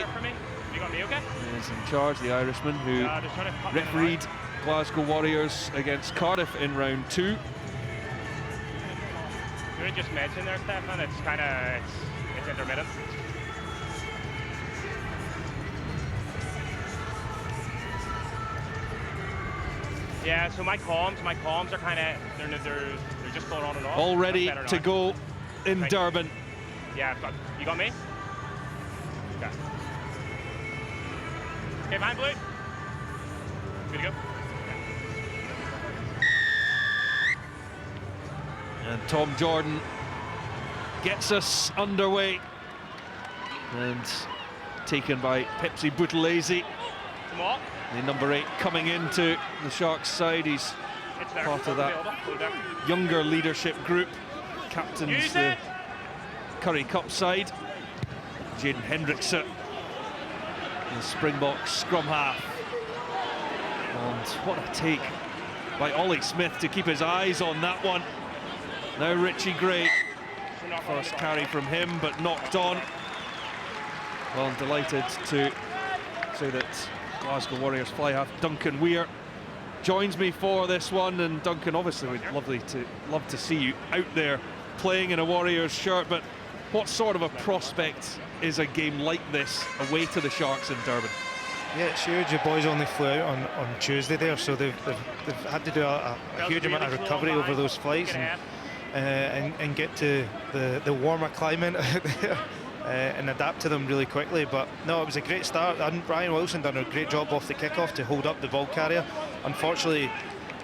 For me. You got me okay? Is in charge, the Irishman who refereed Glasgow Warriors against Cardiff in round 2. You had just mentioned there, Stefan, it's kind of it's intermittent. Yeah, so my comms are kind of they're just going on and off. All ready to go in Durban. Yeah, you got me. Okay. Okay, mine blue. Good to go. And Tom Jordan gets us underway. And taken by Pepsi Buthelezi. The number 8 coming into the Sharks side. He's part of that younger leadership group. Captains the Currie Cup side. Jaden Hendrickson, the Springboks scrum half. And what a take by Ollie Smith to keep his eyes on that one. Now Richie Gray, first carry from him, but knocked on. Well, I'm delighted to say that Glasgow Warriors fly half Duncan Weir joins me for this one. And Duncan, obviously we'd love to see you out there playing in a Warriors shirt, but what sort of a prospect is a game like this away to the Sharks in Durban? Yeah, it's huge. The boys only flew out on Tuesday there, so they've had to do a huge amount of recovery over those flights and get to the warmer climate out there and adapt to them really quickly. But no, it was a great start, and Brian Wilson done a great job off the kickoff to hold up the ball carrier. Unfortunately,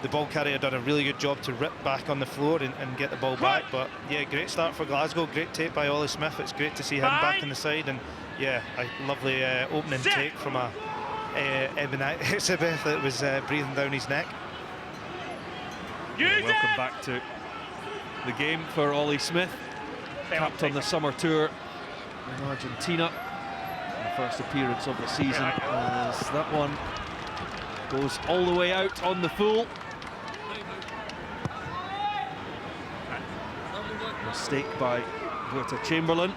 the ball carrier done a really good job to rip back on the floor and get the ball back. But yeah, great start for Glasgow. Great take by Ollie Smith. It's great to see him back on the side, and yeah, a lovely opening take from Eben Etzebeth that was breathing down his neck. Welcome back to the game for Ollie Smith, capped on the summer tour in Argentina. The first appearance of the season as that one goes all the way out on the full. Mistake by Berta Chamberlain.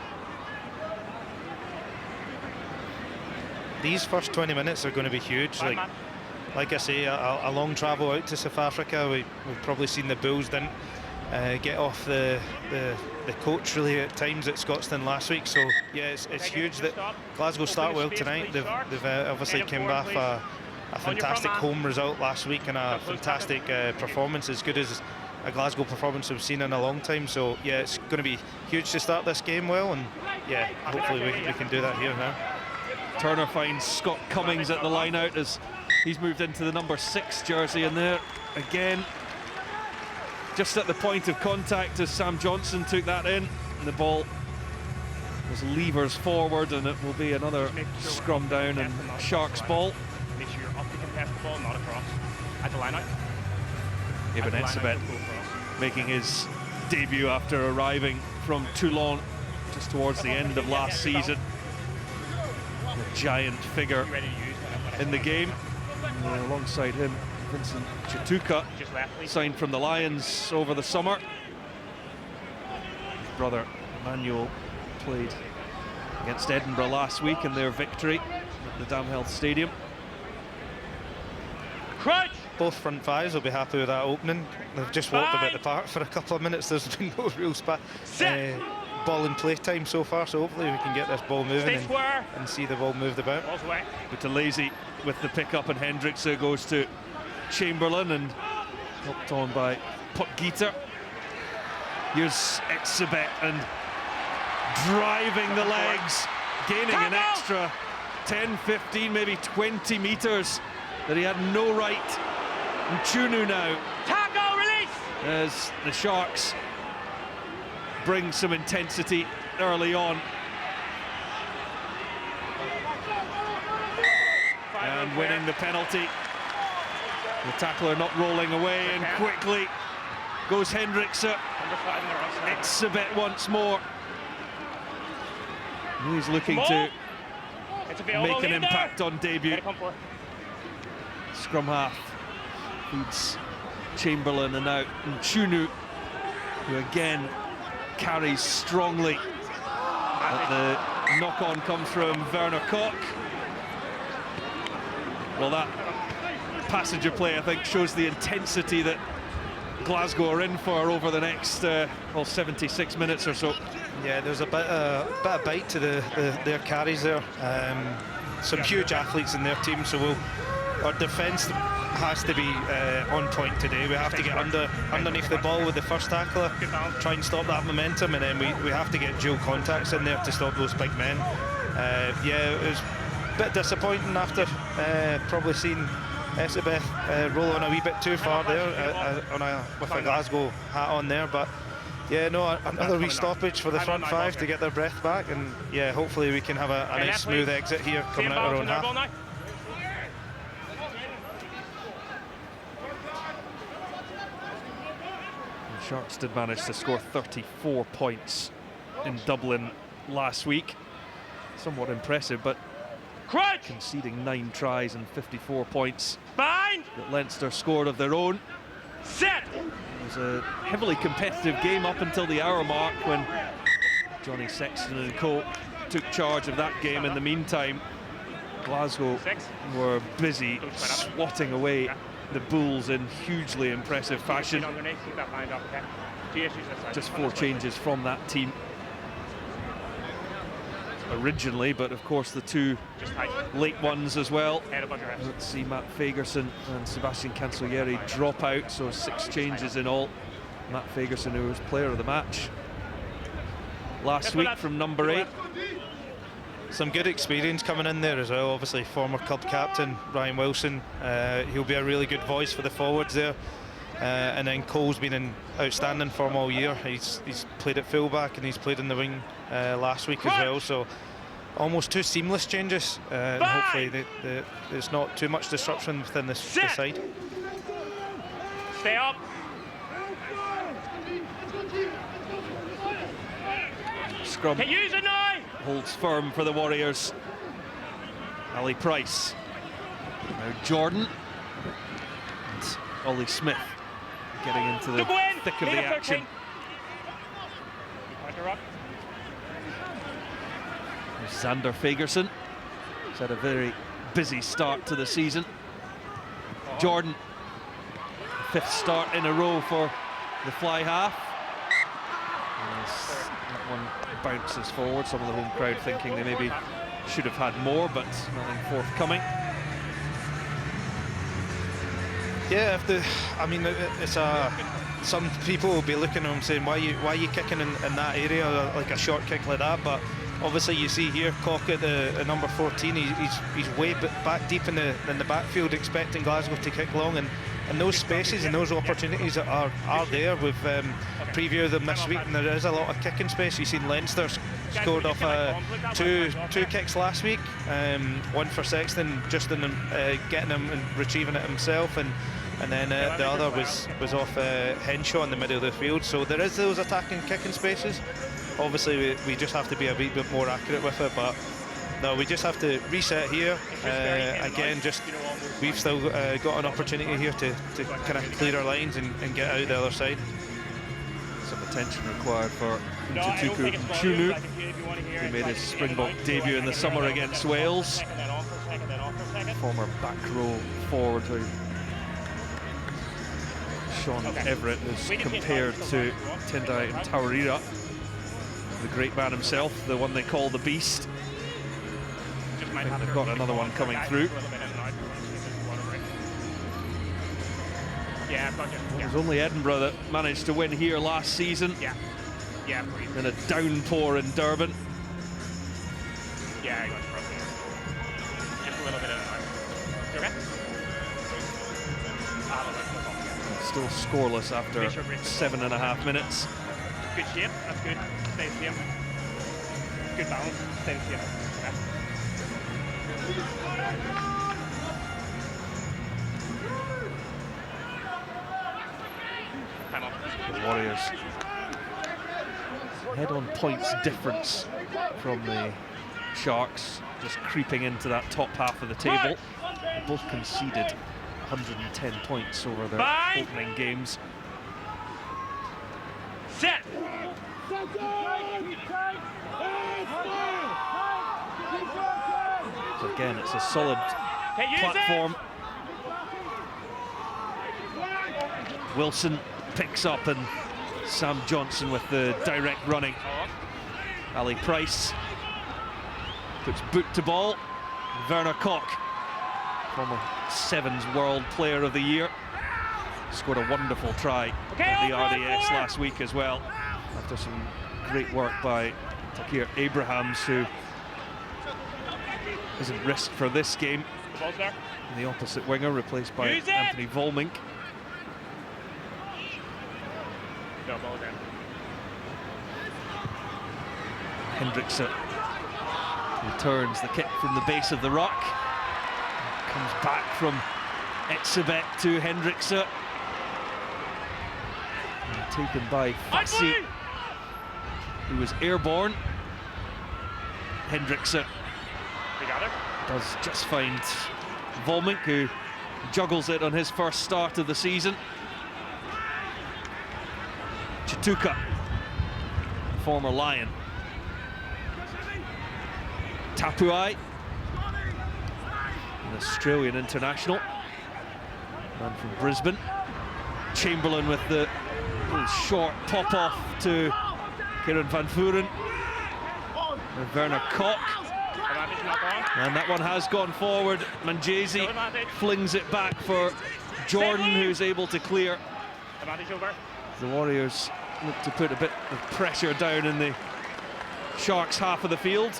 These first 20 minutes are going to be huge. Like I say, a long travel out to South Africa. We've probably seen the Bulls didn't get off the coach really at times at Scotstoun last week. So yeah, it's huge that Glasgow start well tonight. They've obviously came off a fantastic home result last week and a fantastic performance, as good as a Glasgow performance we've seen in a long time. So yeah, it's going to be huge to start this game well, and yeah, hopefully we can do that here now. Turner finds Scott Cummings at the line out as he's moved into the number 6 jersey, and there again just at the point of contact as Sam Johnson took that in, and the ball was levers forward, and it will be another scrum down and Sharks ball. Make sure you're up to contest the ball, not across. At the line out. Eben Etzebeth making his debut after arriving from Toulon just towards the end of last season. A giant figure in the game. Alongside him, Vincent Chituka, signed from the Lions over the summer. His brother Emmanuel played against Edinburgh last week in their victory at the Damhealth Stadium. Both front fives will be happy with that opening. They've just walked about the park for a couple of minutes. There's been no real ball in play time so far, so hopefully we can get this ball moving and see the ball moved about. Buthelezi with the pick-up, and Hendrickson goes to Chamberlain and helped on by Potgieter. Here's Etzebeth and driving the legs, gaining an extra 10, 15, maybe 20 metres that he had no right. And Chunu now, as the Sharks bring some intensity early on. And winning the penalty. The tackler not rolling away, and quickly goes Hendrickson. Etzebeth once more. He's looking to make an impact on debut. Scrum half feeds Chamberlain, and now Chunu, who again carries strongly at the Knock-on comes from Werner Koch. Well, that passage of play, I think, shows the intensity that Glasgow are in for over the next 76 minutes or so. Yeah, there's a bit of bite to their carries there. Some huge athletes in their team, so our defence has to be on point today. We have to get underneath the ball with the first tackler, try and stop that momentum, and then we have to get dual contacts in there to stop those big men. Yeah, it was a bit disappointing after probably seeing Elizabeth roll on a wee bit too far there with a Glasgow hat on there, but yeah, no, another wee stoppage for the front five to get their breath back, and yeah, hopefully we can have a nice smooth exit here coming out our own half. Sharks did manage to score 34 points in Dublin last week. Somewhat impressive, but conceding 9 tries and 54 points that Leinster scored of their own. It was a heavily competitive game up until the hour mark when Johnny Sexton and co took charge of that game. In the meantime, Glasgow were busy swatting away the Bulls in hugely impressive fashion. Just 4 changes from that team originally, but of course the 2 late ones as well. Let's see, Matt Fagerson and Sebastian Cancellieri drop out, so 6 changes in all. Matt Fagerson, who was player of the match last week from number 8. Some good experience coming in there as well. Obviously, former club captain Ryan Wilson. He'll be a really good voice for the forwards there. And then Cole's been in outstanding form all year. He's played at fullback and he's played in the wing last week as well. So almost 2 seamless changes. And hopefully there's not too much disruption within the side. Stay up. Scrum holds firm for the Warriors. Ali Price. Now Jordan. And Ollie Smith getting into the thick of the action. Xander Fagerson. He's had a very busy start to the season. Jordan, 5th start in a row for the fly half. That one bounces forward. Some of the home crowd thinking they maybe should have had more, but nothing forthcoming. Yeah, I mean, it's some people will be looking at him saying, why are you kicking in that area, like a short kick like that? But obviously you see here Koch at the number 14, he's way back deep in the backfield, expecting Glasgow to kick long, and those spaces and those opportunities are there. We've previewed them this week, and there is a lot of kicking space. You've seen Leinster scored off two kicks last week, one for Sexton, just in getting him and retrieving it himself, and then the other was off Henshaw in the middle of the field. So there is those attacking kicking spaces. Obviously we just have to be a wee bit more accurate with it, but no, we just have to reset here. Again, we've still got an opportunity here to kind of clear our lines and get out the other side. Some attention required for Ntutuku Nchunu, who made his Springbok debut in the summer against Wales. Former back row forward who Sean Everett is compared to Tendai Taurira, the great man himself, the one they call the Beast. I think they've got another one coming through. It was only Edinburgh that managed to win here last season. In a downpour in Durban. Yeah, I got it broken. Just a little bit of okay? Still scoreless after 7.5 minutes. Good shape, that's good. Stay the same. Good balance, stay the same. The Warriors head-on points difference from the Sharks, just creeping into that top half of the table. They both conceded 110 points over their opening games. Set! So again, it's a solid platform. Wilson picks up, and Sam Johnson with the direct running. Ali Price puts boot to ball. Werner Koch, former Sevens World Player of the Year, scored a wonderful try at the RDS last week as well, after some great work by Takir Abrahams, who isn't risked for this game. The opposite winger, replaced by Anthony Volmink. No, ball down. Hendrickson returns the kick from the base of the ruck. Comes back from Etzebeth to Hendrickson. Taken by Fassi, who was airborne. Hendrickson does just find Volmink, who juggles it on his first start of the season. Chituka, former Lion. Tapuai, an Australian international, man from Brisbane. Chamberlain with the short pop-off to Kieran Van Vuuren. And Werner Koch. And that one has gone forward. Manjesi flings it back for Jordan, who's able to clear. The Warriors look to put a bit of pressure down in the Sharks' half of the field.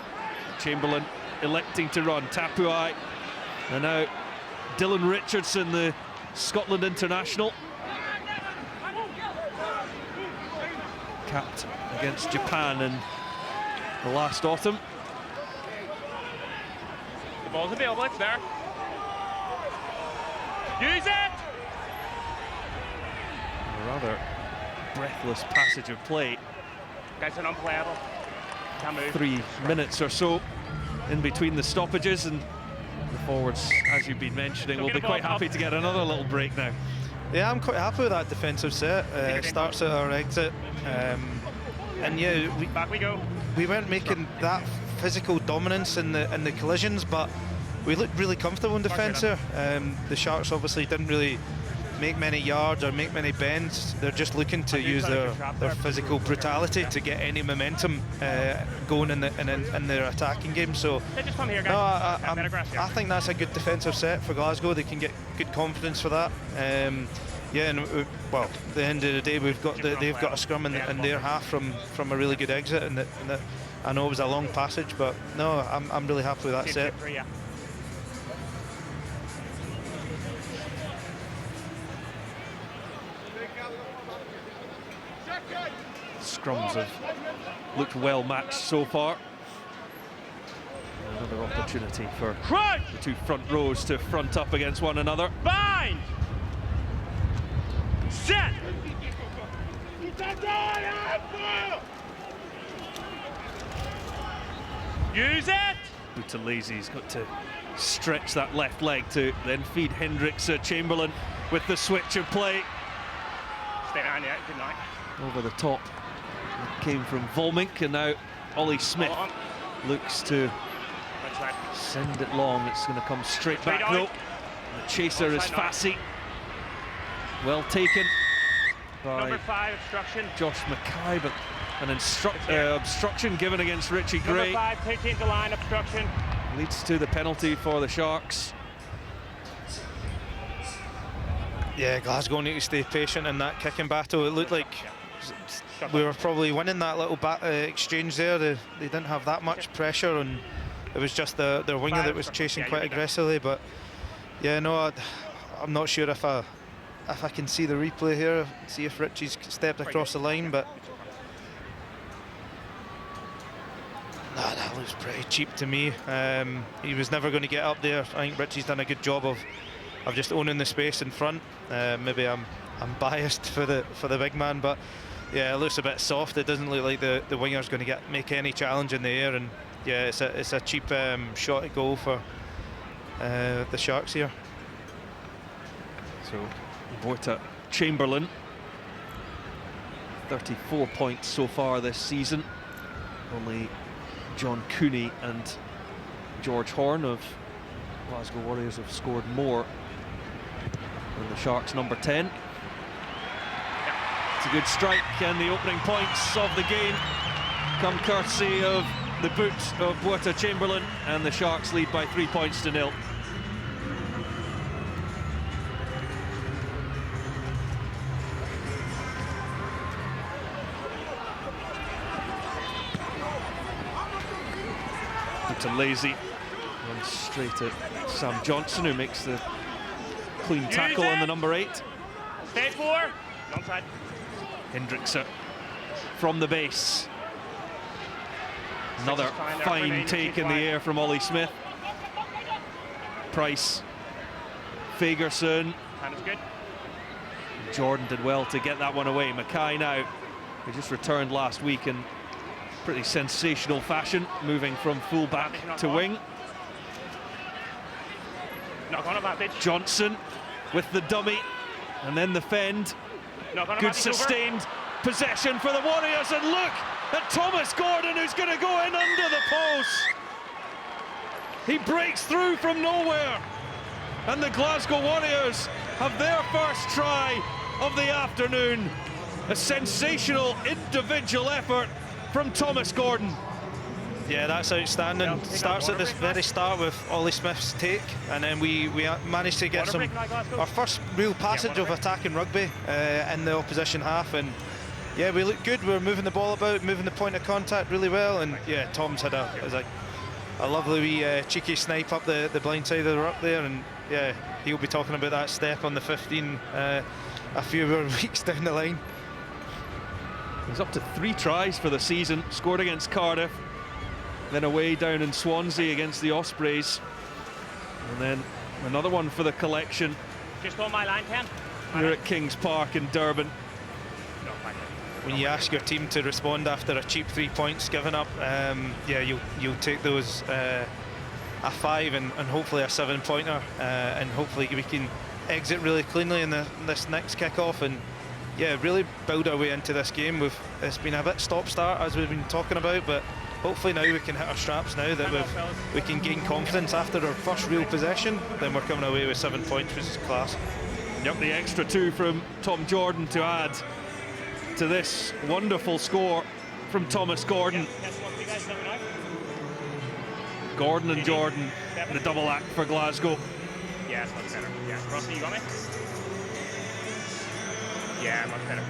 Chamberlain electing to run. Tapuai, and now Dylan Richardson, the Scotland international, capped against Japan in the last autumn. The ball's available, it's there. Use it! A rather breathless passage of play. Guys are unplayable. 3 minutes or so in between the stoppages, and the forwards, as you've been mentioning, will be quite happy to get another little break now. Yeah, I'm quite happy with that defensive set. Starts at our exit, and yeah, back we go. We weren't making that physical dominance in the collisions, but we looked really comfortable in defence there. The Sharks obviously didn't really make many yards or make many bends. They're just looking to use their physical brutality to get any momentum going in their attacking game. So no, I think that's a good defensive set for Glasgow. They can get good confidence for that. Yeah, and well, at the end of the day, they've got a scrum in their half from a really good exit, and I know it was a long passage, but no, I'm really happy with that set. Scrums have looked well matched so far. Another opportunity for the two front rows to front up against one another. Bind! Set! Use it! Butalese's got to stretch that left leg to then feed Hendrickson. Chamberlain with the switch of play. Stay down, yeah, good night. Over the top. It came from Volmink, and now Ollie Smith looks to send it long. It's going to come straight back though. The chaser is Fassi. Well taken by number 5 obstruction. Josh Mackay, but an obstruction given against Richie Gray. Number 5 taking the line obstruction. Leads to the penalty for the Sharks. Yeah, Glasgow need to stay patient in that kicking battle. It looked like we were probably winning that little exchange there. They didn't have that much pressure, and it was just their winger that was chasing quite aggressively. But yeah, no, I'm not sure if I can see the replay here, see if Richie's stepped across the line, but nah, that looks pretty cheap to me. He was never going to get up there. I think Richie's done a good job of just owning the space in front. Maybe I'm biased for the big man, but yeah, it looks a bit soft. It doesn't look like the winger's going to make any challenge in the air, and yeah, it's a cheap shot at goal for the Sharks here. So Borta Chamberlain, 34 points so far this season. Only John Cooney and George Horn of Glasgow Warriors have scored more than the Sharks' number 10. It's a good strike, and the opening points of the game come courtesy of the boot of Buata Chamberlain, and the Sharks lead by 3 points to 0. To Lazy, and straight at Sam Johnson, who makes the clean tackle on the number 8. Stage 4, onside. Hendrickson from the base. Another fine take in the air from Ollie Smith. Price, Fagerson. Time is good. Jordan did well to get that one away. Mackay now, who just returned last week in pretty sensational fashion, moving from fullback to wing. Knock on about bitch. Johnson with the dummy, and then the fend. Good sustained possession for the Warriors, and look at Thomas Gordon, who's going to go in under the post. He breaks through from nowhere, and the Glasgow Warriors have their first try of the afternoon. A sensational individual effort from Thomas Gordon. Yeah, that's outstanding. Starts at this very start with Ollie Smith's take, and then we managed to get our first real passage of attacking rugby in the opposition half, and yeah, we look good. We're moving the ball about, moving the point of contact really well, and yeah, Tom's had a lovely wee cheeky snipe up the blind side of the ruck there, and yeah, he'll be talking about that step on the 15 a few more weeks down the line. He's up to 3 tries for the season, scored against Cardiff, then away down in Swansea against the Ospreys, and then another one for the collection. Just on my line, Ken. Here at Kings Park in Durban. When you ask your team to respond after a cheap 3 points given up, yeah, you'll take those a 5 and hopefully a 7-pointer, and hopefully we can exit really cleanly in this next kick-off, and yeah, really build our way into this game. It's been a bit stop-start as we've been talking about, but hopefully now we can hit our straps now that we can gain confidence after our first real possession. Then we're coming away with 7 points, which is class. Yep, the extra 2 from Tom Jordan to add to this wonderful score from Thomas Gordon. Gordon and Jordan, the double act for Glasgow. Yeah, it's much better. Yeah, Rossi, you got me? Yeah, much better.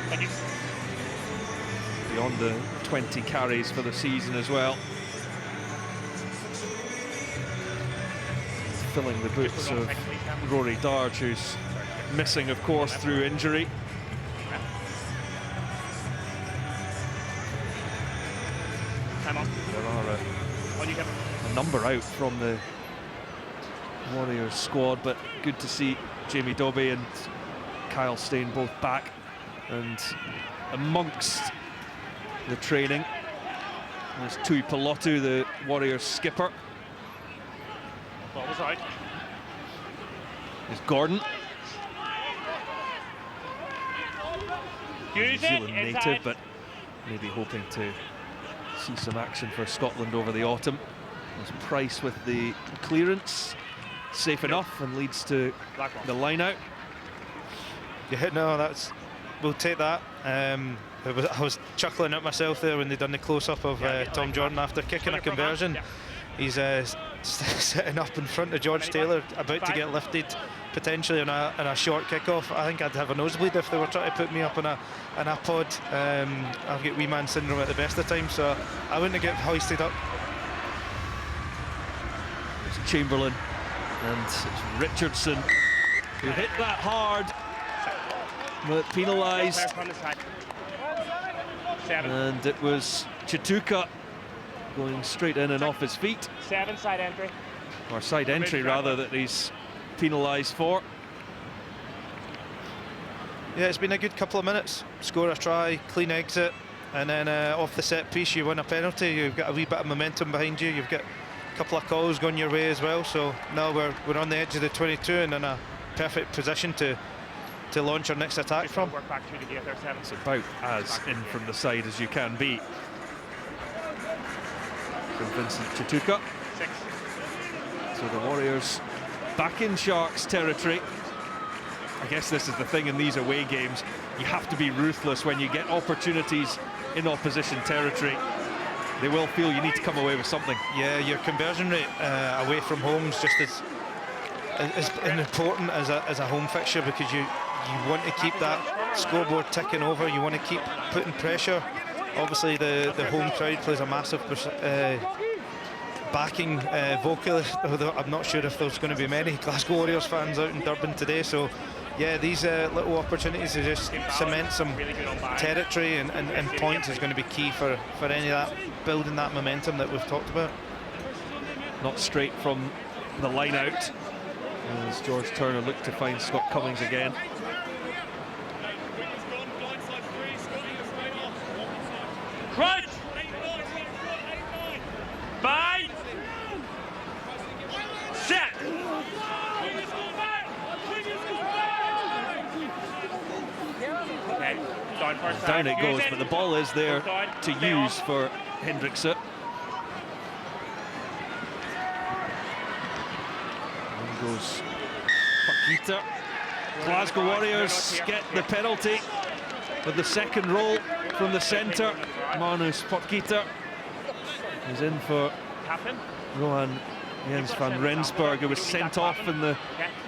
Thank you. Beyond the 20 carries for the season as well. Filling the boots of Rory Darge, who's missing, of course, through injury. Time on. There are a number out from the Warriors squad, but good to see Jamie Dobbie and Kyle Stain both back and amongst the training. There's Tui Pelotu, the Warriors skipper. Ball was out. There's Gordon. Use New Zealand it, native, but maybe hoping to see some action for Scotland over the autumn. There's Price with the clearance. Safe enough, and leads to the line out. Yeah, no, we'll take that. I was chuckling at myself there when they done the close-up of Tom Jordan after kicking a conversion. He's sitting up in front of George Taylor, about to get lifted potentially on a short kick-off. I think I'd have a nosebleed if they were trying to put me up in a pod. I've got wee man syndrome at the best of times, so I wouldn't get hoisted up. It's Chamberlain. And it's Richardson who hit that hard, but penalised. And it was Chituka going straight in and off his feet. 7 side entry. Or side entry, rather, that he's penalised for. Yeah, it's been a good couple of minutes. Score a try, clean exit, and then off the set piece you win a penalty. You've got a wee bit of momentum behind you. You've got couple of calls going your way as well, so now we're on the edge of the 22 and in a perfect position to launch our next attack from. It's about as in from the side as you can be. from Vincent Chituka. 6. So the Warriors back in Sharks territory. I guess this is the thing in these away games. You have to be ruthless when you get opportunities in opposition territory. They will feel you need to come away with something. Yeah, your conversion rate away from home is just as important as a home fixture, because you want to keep that scoreboard ticking over. You want to keep putting pressure. Obviously, the home crowd plays a massive backing vocalist, although I'm not sure if there's going to be many Glasgow Warriors fans out in Durban today. So yeah, these little opportunities to just cement some territory and points is going to be key for any of that, building that momentum that we've talked about. Not straight from the line out, as George Turner looked to find Scott Cummings again. Crunch! 5. Set! Okay, Down it goes, but the ball is there to use for Hendrickse. In goes Pakita. Glasgow Warriors get the penalty with the second roll from the centre. Manus Potkita is in for Rohan Jens van Rensburg, who was sent off in the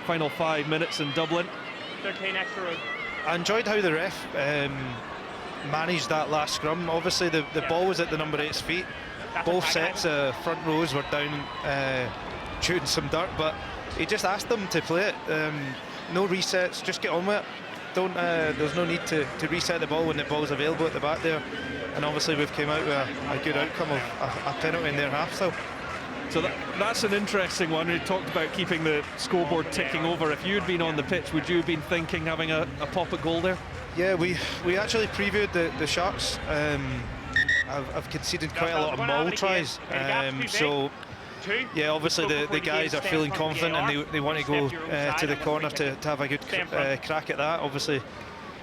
final 5 minutes in Dublin. 13 extra road. I enjoyed how the ref managed that last scrum. Obviously the ball was at the number 8's feet. Both sets of front rows were down chewing some dirt, but he just asked them to play it. No resets, just get on with it. There's no need to reset the ball when the ball's available at the back there. And obviously we've came out with a good outcome of a penalty in their half. So that's an interesting one. We talked about keeping the scoreboard ticking over. If you'd been on the pitch, would you have been thinking having a pop at goal there? Yeah, we actually previewed the Sharks. I've conceded quite a lot of maul tries. So yeah, obviously the guys are feeling confident and they want to go to the corner to have a good crack at that. Obviously,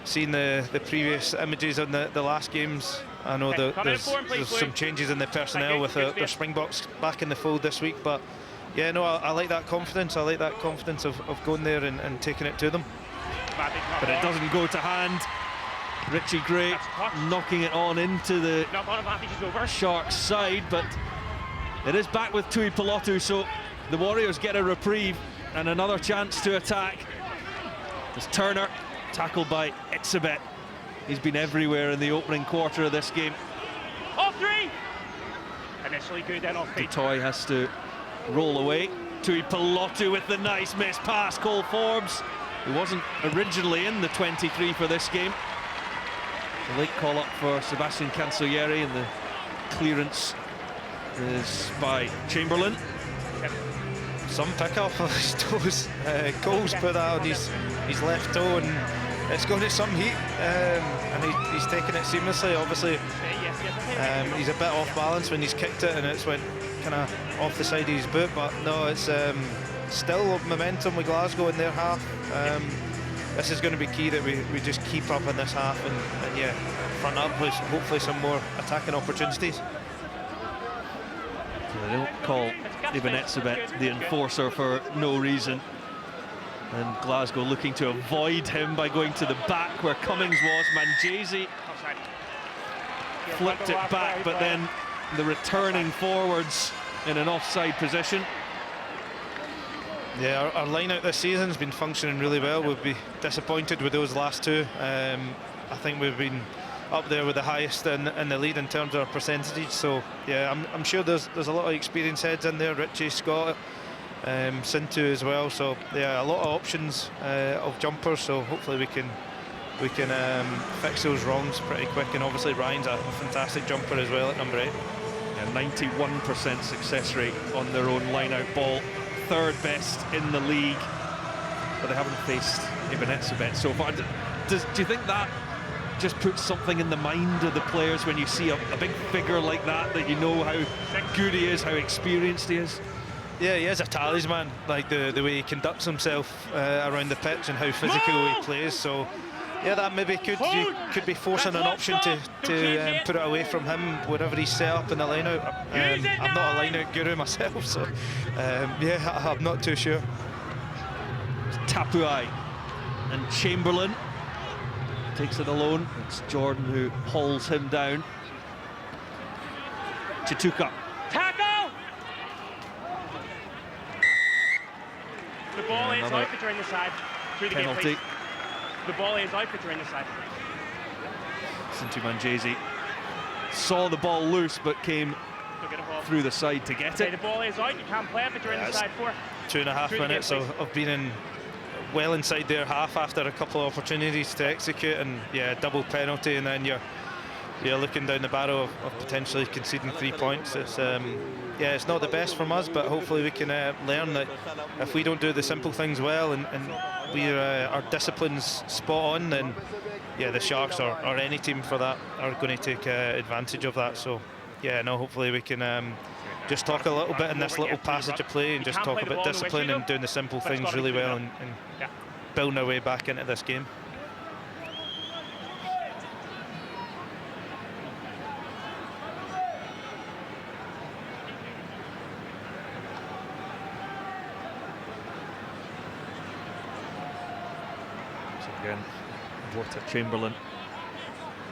seeing the previous images on the last games, I know there's some changes in the personnel with their Springboks back in the fold this week, but yeah, no, I like that confidence. I like that confidence of going there and taking it to them. But it doesn't go to hand. Richie Gray knocking it on into the Sharks side, but it is back with Tui Pelotu, so the Warriors get a reprieve and another chance to attack. As Turner tackled by Itzebet. He's been everywhere in the opening quarter of this game. Off 3! Initially good, then off 3. Toy has to roll away. Tui Pelotu with the nice miss pass. Cole Forbes, who wasn't originally in the 23 for this game. The late call up for Sebastian Cancellieri, and the clearance is by Chamberlain. Some pick up of his toes. Cole's put that on his left toe, and it's going to some heat, and he's taken it seamlessly. Obviously, he's a bit off balance when he's kicked it, and it's went kind of off the side of his boot. But no, it's still momentum with Glasgow in their half. This is going to be key that we just keep up in this half, and yeah, front up with hopefully some more attacking opportunities. So they don't call Ibn Etzebet the enforcer for no reason. And Glasgow looking to avoid him by going to the back where Cummings was. Manjesi flipped it back, but then the returning forwards in an offside position. Yeah, our line out this season has been functioning really well. We'll be disappointed with those last two. I think we've been up there with the highest in the lead in terms of our percentage. So yeah, I'm sure there's a lot of experienced heads in there. Richie, Scott, Sintu as well. So yeah, a lot of options of jumpers. So hopefully we can fix those wrongs pretty quick. And obviously Ryan's a fantastic jumper as well at number 8. Yeah, 91% success rate on their own line-out ball, third best in the league, but they haven't faced Ibn Etzebet so far. Do you think that just puts something in the mind of the players when you see a big figure like that you know how good he is, how experienced he is? Yeah, he is a talisman, like the way he conducts himself around the pitch and how physical he plays. So Yeah, that maybe could be forcing an option to put it away from him wherever he's set up in the line-out. I'm not a line-out guru myself, so yeah, I'm not too sure. Tapuai and Chamberlain takes it alone. It's Jordan who hauls him down. Chituka. Tackle! The ball is out, but you're in the side. Through the Penalty. game, the ball is out, but you're in the side. Sintu Manjesi saw the ball loose, but came through the side to get it. The ball is out, you can't play it, but you're in the side 4. 2.5 minutes of being in well inside their half after a couple of opportunities to execute, and yeah, double penalty, and then you're looking down the barrel of potentially conceding 3 points. It's yeah, it's not the best from us, but hopefully we can learn that if we don't do the simple things well and our discipline's spot on, then yeah, the Sharks or any team for that are going to take advantage of that. So yeah, no, hopefully we can just talk a little bit in this little passage of play and just talk about discipline and doing the simple things really well and building our way back into this game. So again, Walter Chamberlain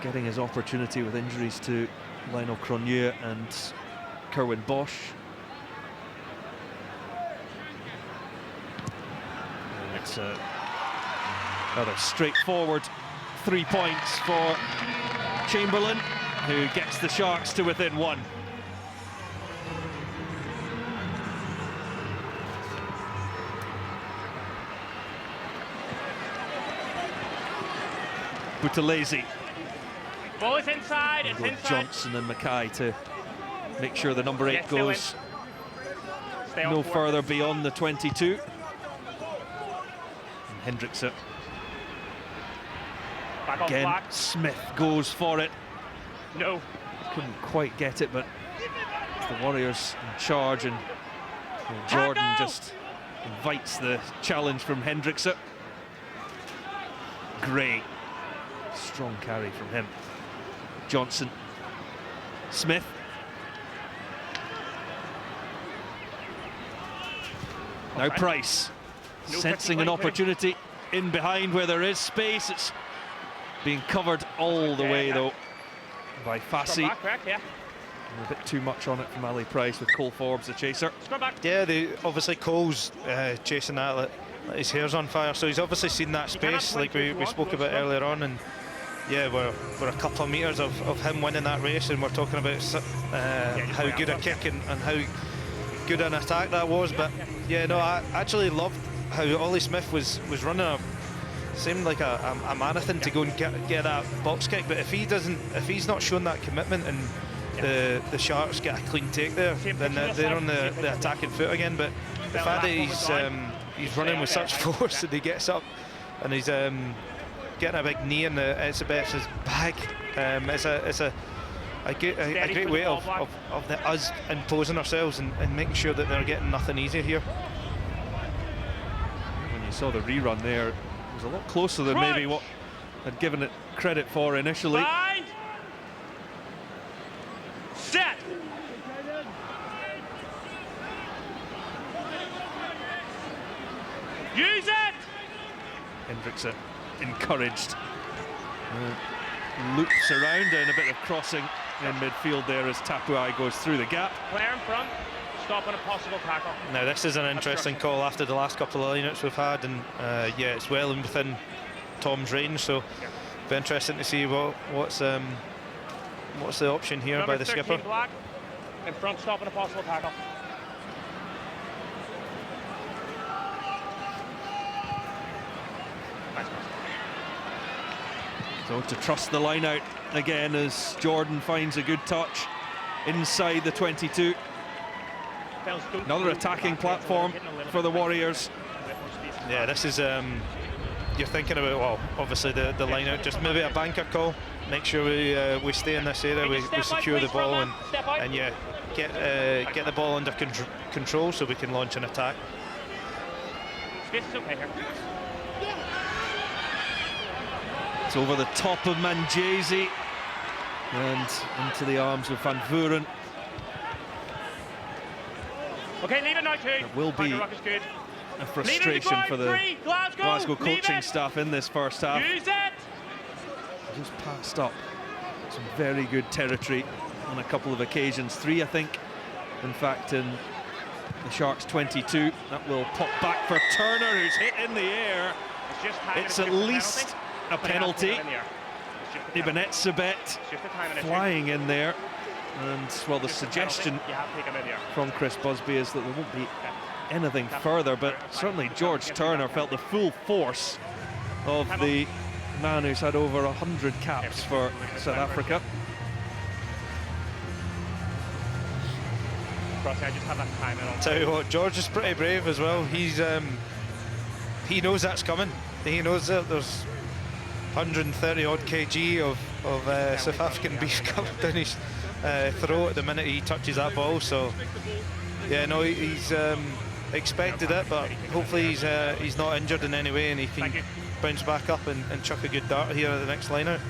getting his opportunity with injuries to Lionel Cronje and Kerwin Bosch. And it's a rather straightforward 3 points for Chamberlain, who gets the Sharks to within 1. Buthelezi. Ball is inside, it's inside. Johnson and Mackay to make sure the number 8 Yes, goes no further beyond the 22. And Hendrickson. Again, Smith goes for it. No. Couldn't quite get it, but the Warriors in charge, and Jordan just invites the challenge from Hendrickson. Gray. Strong carry from him. Johnson. Smith. Now Price, sensing an opportunity in behind where there is space. It's being covered all the way though by Fassi. A bit too much on it from Ali Price with Cole Forbes the chaser. Yeah, obviously Cole's chasing that, like, his hair's on fire, so he's obviously seen that space like we spoke about earlier on, and yeah, we're a couple of metres of him winning that race, and we're talking about how good a kick and how good an attack that was. But yeah, no, I actually loved how Ollie Smith was running seemed like a marathon to go and get that box kick. But if he's not shown that commitment and the Sharks get a clean take there, then they're on the attacking foot again. But the fact that he's running with such force and he gets up and he's getting a big knee in Etzebeth's back, it's a great way of us imposing ourselves and making sure that they're getting nothing easy here. When you saw the rerun there, it was a lot closer than maybe what I'd given it credit for initially. Bind. Set. Use it. Hendrickson encouraged. Loops around and a bit of crossing in midfield there as Tapuai goes through the gap. Player in front, stopping a possible tackle. Now this is an interesting call after the last couple of lineups we've had, and yeah, it's well in within Tom's range, so it'll be interesting to see what's the option here Number by the 13 skipper. Black, in front, stopping a possible tackle. So to trust the line out again as Jordan finds a good touch inside the 22. Another attacking platform for the Warriors. Yeah, this is you're thinking about, well, obviously the line out, just maybe a banker call, make sure we stay in this area, we secure the ball and yeah, get the ball under control so we can launch an attack. Space is okay here. It's over the top of Manjesi and into the arms of Van Vuren. Okay, leave it now too. It will be a frustration for the Glasgow coaching staff in this first half. Use it. Just passed up some very good territory on a couple of occasions. 3, I think, in fact, in the Sharks' 22. That will pop back for Turner, who's hit in the air. It's at least a penalty. Ibanetsabet flying in there. And, well, the suggestion from Chris Busby is that there won't be anything further, but certainly George Turner felt the full force of the man who's had over 100 caps for South Africa. Tell you what, George is pretty brave as well. He knows that's coming. He knows that there's 130 odd kg of South African beef coming down his throat at the minute he touches that ball. So yeah, no, he's expected it, but hopefully he's not injured in any way and he can bounce back up and chuck a good dart here at the next line out.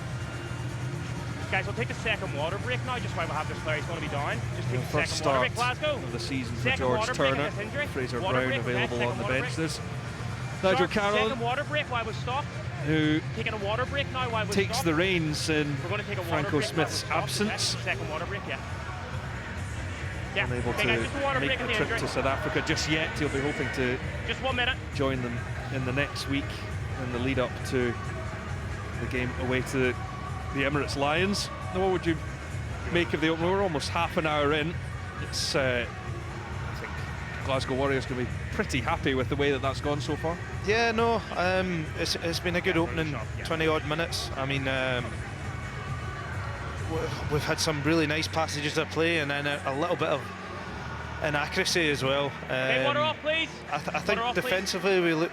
Guys, we'll take a second water break now, just while we have this player. He's going to be down. Just take the a second water break, Glasgow. Of the season for George Turner. Fraser Brown available on the bench. There's Nigel Carroll, second water break while we stop. Who taking a water break now while we takes the reins in Franco Smith's absence. Second water break, yeah. Unable to make the trip to South Africa just yet. He'll be hoping to just 1 minute join them in the next week in the lead up to the game away to the Emirates Lions. Now, what would you make of the opener? We're almost half an hour in. It's I think Glasgow Warriors can be pretty happy with the way that that's gone so far. Yeah, no, it's been a good opening 20 odd minutes. I mean, we've had some really nice passages of play and then a little bit of inaccuracy as well. Water off, please. I think defensively we look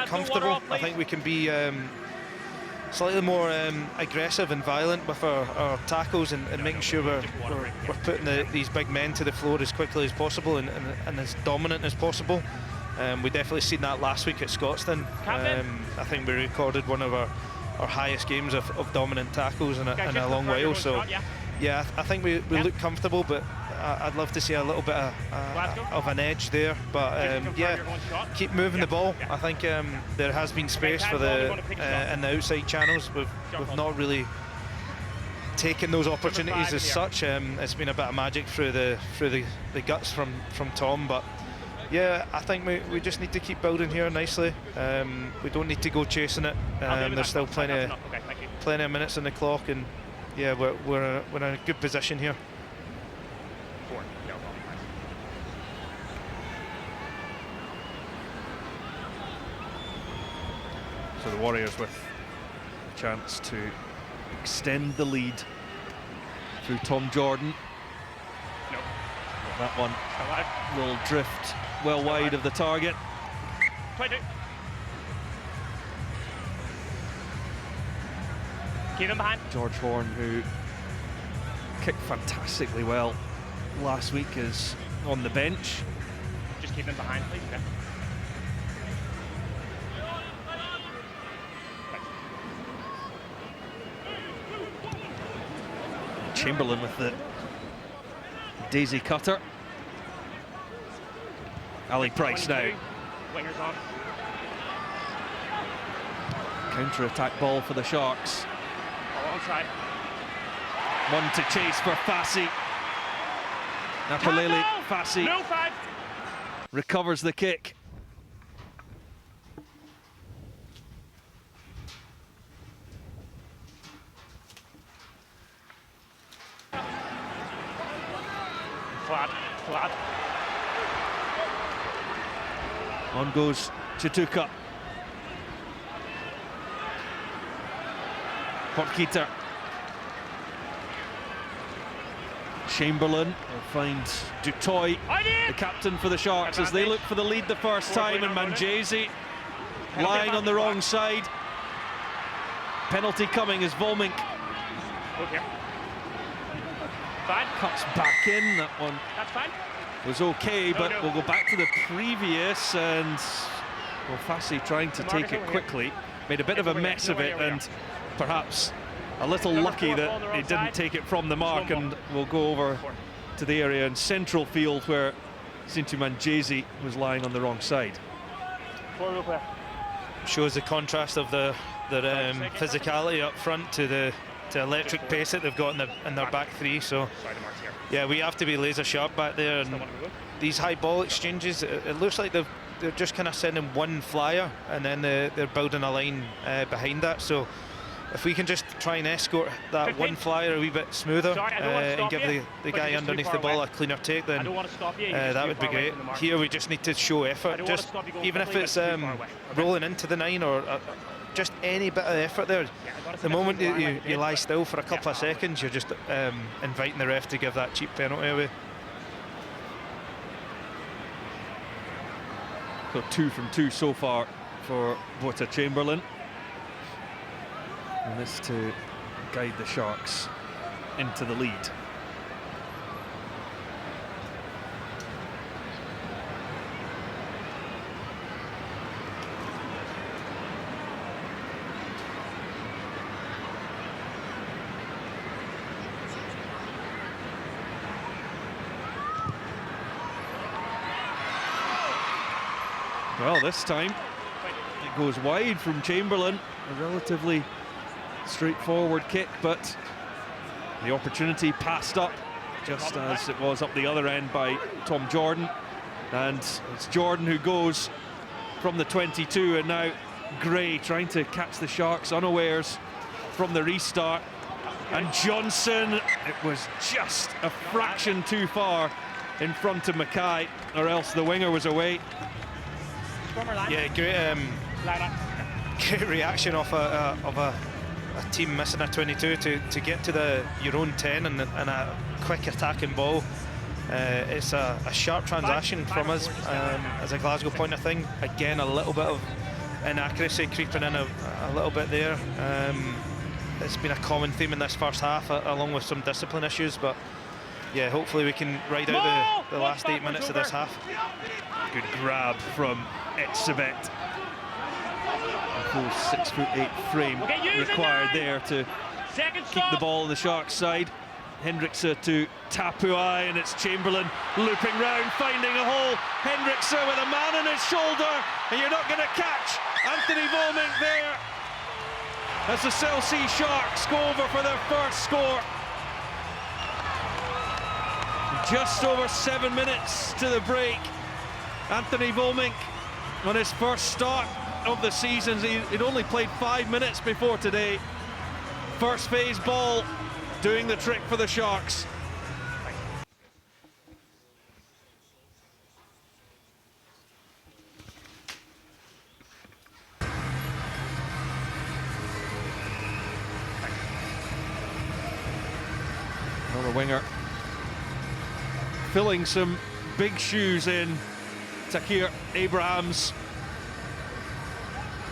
comfortable. I think we can be slightly more aggressive and violent with our tackles and making sure we're putting these big men to the floor as quickly as possible and as dominant as possible. We definitely seen that last week at Scotstoun. I think we recorded one of our highest games of dominant tackles in a long while. So yeah, I think we look comfortable, but I'd love to see a little bit of an edge there. But yeah, keep moving the ball. I think there has been space for in the outside channels. We've not really taken those opportunities as such. It's been a bit of magic through the guts from Tom, but yeah, I think we just need to keep building here nicely. We don't need to go chasing it. There's still plenty of minutes on the clock, and yeah, we're in a good position here. So the Warriors with a chance to extend the lead through Tom Jordan. No. That one will drift well wide of the target. 22. Keep him behind. George Horn, who kicked fantastically well last week, is on the bench. Just keep him behind, please. Okay. Chamberlain with the daisy cutter. Ali Price now. Wingers on. Counter-attack ball for the Sharks. Alongside. One to chase for Fassi. Napalele Fassi no, recovers the kick. Flat. On goes Chituka. Portkita. Chamberlain will find Dutoy, the captain for the Sharks, as they look for the lead the first time, and Manjesi lying on the wrong side. Penalty coming as Volmink cuts back in. That one was okay, but we'll go back to the previous, and well, Fassi trying to take it quickly, made a bit of a mess of it, and perhaps a little lucky that he didn't take it from the mark, and will go over to the area in central field where Sintu Manjesi was lying on the wrong side. Shows the contrast of their physicality up front to the electric pace that they've got in their back three. So yeah, we have to be laser sharp back there, and these high ball exchanges, it looks like they're just kind of sending one flyer, and then they're building a line behind that. So if we can just try and escort that one flyer a wee bit smoother and give the guy underneath the ball a cleaner take, then that would be great. Here we just need to show effort, just even if it's rolling into the 9 or just any bit of effort there. The moment you lie still for a couple of seconds, you're just inviting the ref to give that cheap penalty away. So 2 from 2 so far for Botha Chamberlain. And this to guide the Sharks into the lead. Well, this time it goes wide from Chamberlain. A relatively straightforward kick, but the opportunity passed up just as it was up the other end by Tom Jordan, and it's Jordan who goes from the 22, and now Gray trying to catch the Sharks unawares from the restart, and Johnson, it was just a fraction too far in front of Mackay, or else the winger was away. Yeah, great reaction off a team missing a 22 to get to your own 10 and a quick attacking ball. It's a sharp transaction from us as a Glasgow point of thing. Again, a little bit of inaccuracy creeping in a little bit there. It's been a common theme in this first half, along with some discipline issues, but yeah, hopefully we can ride out the last 8 minutes of this half. Good grab from Etzebeth. Full 6'8" frame required there to keep the ball on the Sharks side. Hendrickse to Tapuai, and it's Chamberlain looping round, finding a hole. Hendrickse with a man on his shoulder, and you're not going to catch Anthony Volmink there as the Cell C Sharks go over for their first score. Just over 7 minutes to the break. Anthony Volmink on his first start of the season. He'd only played 5 minutes before today. First phase ball doing the trick for the Sharks. Another winger filling some big shoes in Takir Abrahams,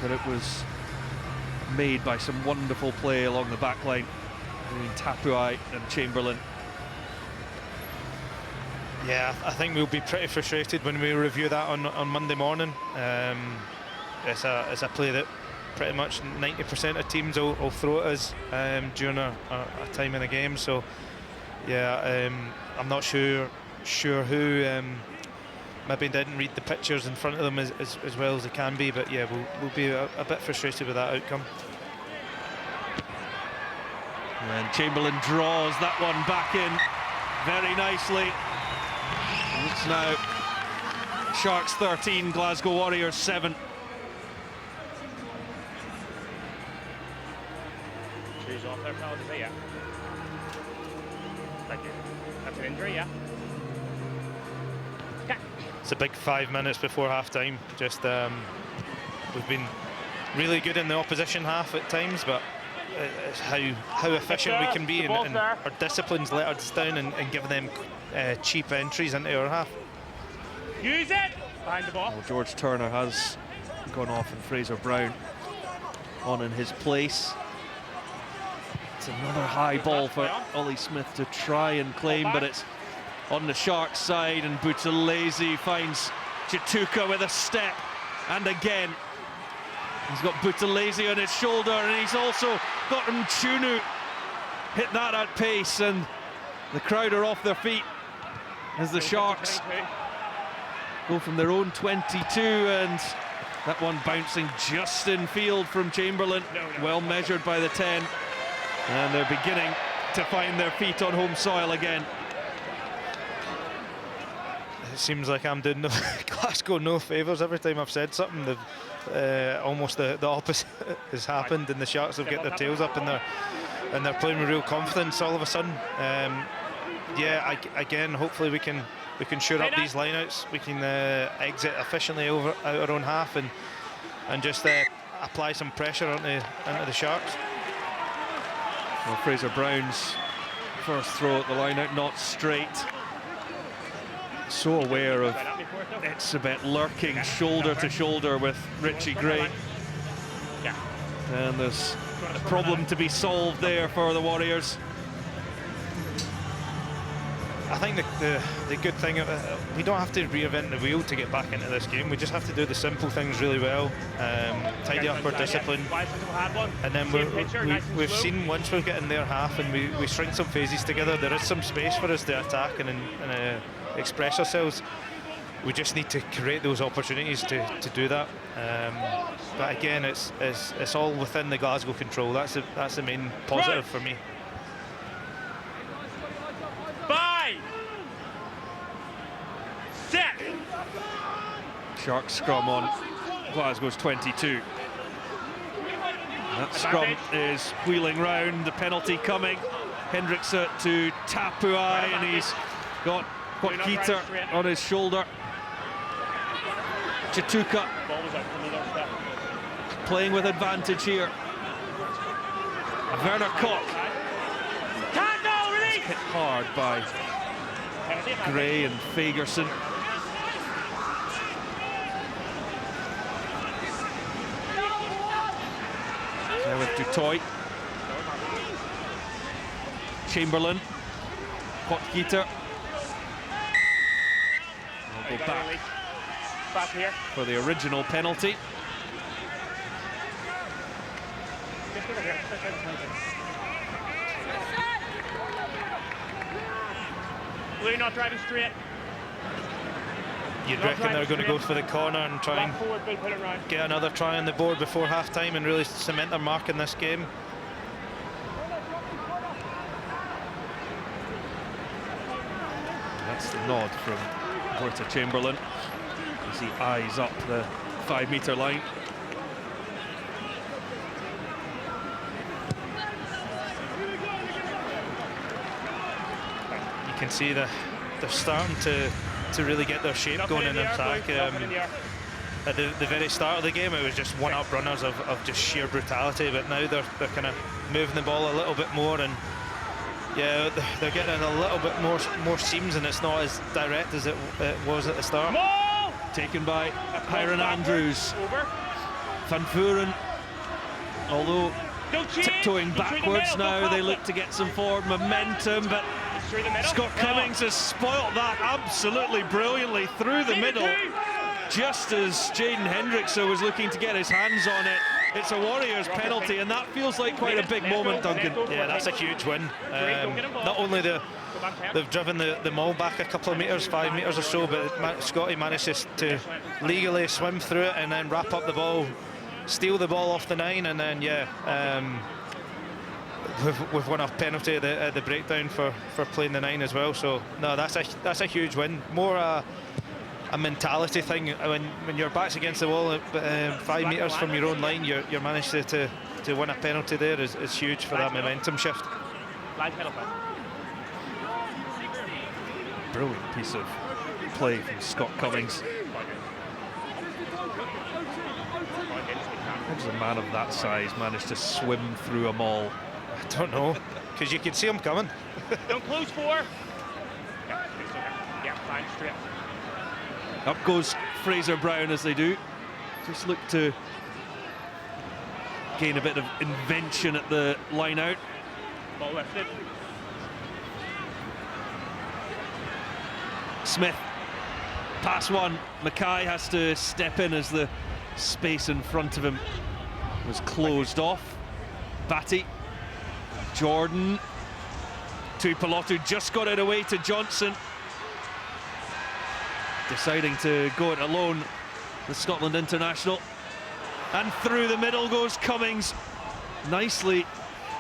but it was made by some wonderful play along the back line between Tapuai and Chamberlain. Yeah, I think we'll be pretty frustrated when we review that on Monday morning. It's a play that pretty much 90% of teams will throw at us during a time in the game. So yeah, I'm not sure who maybe didn't read the pictures in front of them as well as they can be, but yeah, we'll be a bit frustrated with that outcome. And Chamberlain draws that one back in very nicely. It's now Sharks 13, Glasgow Warriors 7. Shoes off there, fellas, is it? Yeah. Thank you. That's an injury, yeah. Okay. It's a big 5 minutes before half-time. Just we've been really good in the opposition half at times, but it's how efficient we can be, and our disciplines let us down and give them cheap entries into our half. Use it! Behind the ball. Well, George Turner has gone off, and Fraser Brown on in his place. It's another high ball for Ollie Smith to try and claim, but it's on the Sharks side, and Buthelezi finds Chituka with a step, and again he's got Buthelezi on his shoulder, and he's also Gordon Chunu hit that at pace, and the crowd are off their feet as the Sharks go from their own 22, and that one bouncing just in field from Chamberlain. Well measured by the 10, and they're beginning to find their feet on home soil again. It seems like I'm doing Glasgow no favours every time I've said something. Almost the opposite has happened, and the Sharks have got their tails up, and they're playing with real confidence all of a sudden. Yeah, again, hopefully we can shore up these lineouts. We can exit efficiently out our own half, and just apply some pressure onto the Sharks. Well, Fraser Brown's first throw at the lineout, not straight. So aware of Itzebet lurking shoulder to shoulder with Richie Gray. And there's a problem to be solved there for the Warriors. I think the good thing, we don't have to reinvent the wheel to get back into this game. We just have to do the simple things really well, tidy up our discipline, and then we've seen once we get in their half and we shrink some phases together, there is some space for us to attack and express ourselves. We just need to create those opportunities to do that. But again, it's all within the Glasgow control. That's the main positive for me. Sharks scrum on Glasgow's 22. That scrum is wheeling round, the penalty coming. Hendrickson to Tapuai, and he's got Keeter on his shoulder. Chituka playing with advantage here. Werner Koch hit hard by Gray and Fagerson. Now with Dutoit. Chamberlain. Potgieter. We'll go back here for the original penalty. Blue not driving straight. You'd reckon they're going to go for the corner and try and get another try on the board before half-time and really cement their mark in this game. That's the nod from Porter Chamberlain as he eyes up the 5-metre line. You can see they're starting to really get their shape going in attack. At the very start of the game, it was just one-up runners of just sheer brutality, but now they're kind of moving the ball a little bit more, and yeah, they're getting a little bit more seams, and it's not as direct as it was at the start. Taken by Hiron Andrews. Van Vuren, although tiptoeing backwards now, they look to get some forward momentum, but Scott Cummings has spoilt that absolutely brilliantly through the middle, just as Jaden Hendrickson was looking to get his hands on it. It's a Warriors penalty, and that feels like quite a big moment, Duncan. Yeah, that's a huge win. Not only they've driven the maul back a couple of metres, 5 metres or so, but Scotty manages to legally swim through it and then wrap up the ball, steal the ball off the 9, and then we've won a penalty at the breakdown for playing the 9 as well. So no, that's a huge win. More a mentality thing. When your back's against the wall, 5 metres from your own line, you're managed to win a penalty there is huge for that momentum shift. Brilliant piece of play from Scott Cummings. How does a man of that size manage to swim through a maul? I don't know, because you can see him coming. Don't close 4. Yeah, fine, straight. Up goes Fraser Brown as they do. Just look to gain a bit of invention at the line out. Ball lifted. Smith, pass one. Mackay has to step in as the space in front of him was closed off. Batty Jordan. Tuipulotu just got it away to Johnson. Deciding to go it alone, the Scotland international. And through the middle goes Cummings. Nicely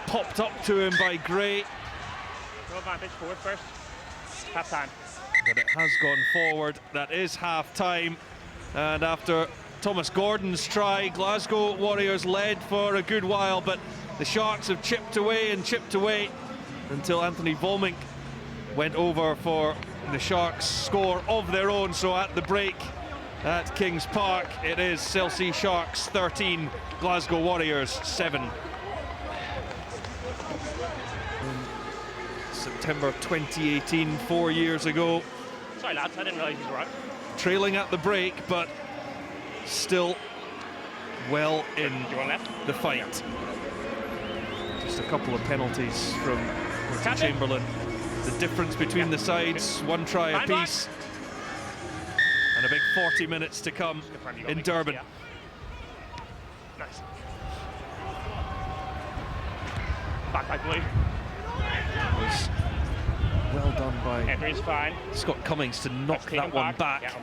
popped up to him by Gray. No advantage, forward first. Half time. But it has gone forward. That is half time. And after Thomas Gordon's try, Glasgow Warriors led for a good while, but the Sharks have chipped away and chipped away until Anthony Volmink went over for the Sharks' score of their own. So at the break at Kings Park, it is Chelsea Sharks 13, Glasgow Warriors 7. September 2018, 4 years ago. Sorry lads, I didn't realise you were out. Trailing at the break, but still well in the fight. Just a couple of penalties from Chamberlain. The difference between the sides, one try apiece. And a big 40 minutes to come in Durban. Nice. Back by Blue. Was well done by Henry's fine. Scott Cummings to knock that one back. Yeah,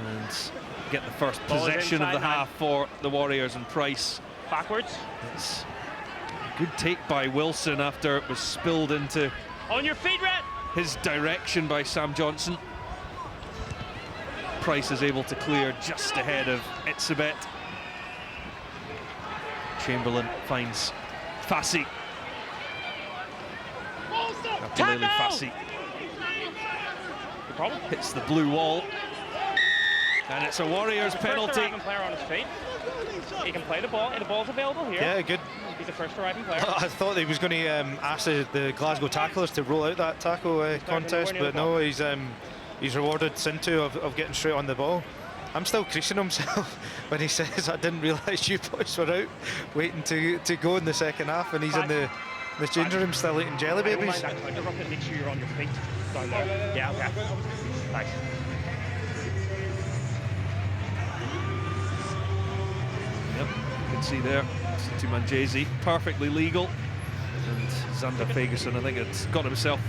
and get the first possession of the half for the Warriors, and Price. Backwards. It's a good take by Wilson after it was spilled into on your feet, Red. His direction by Sam Johnson. Price is able to clear just ahead of Itzebet. Chamberlain finds Fassi. Apolele Fassi hits the blue wall, and it's a Warriors penalty. First player on his feet. He can play the ball, and the ball's available here. Yeah, good. He's the first arriving player. I thought he was going to ask the Glasgow tacklers to roll out that tackle contest, but no, he's rewarded Sintu of getting straight on the ball. I'm still creasing himself when he says, I didn't realise you boys were out waiting to go in the second half, and he's in the changing room still eating jelly babies. Make sure you're on your feet down there. Yeah, okay. Thanks. Yep, you can see there, Sintu Manjesi, perfectly legal. And Xander Fagerson, I think, it's got himself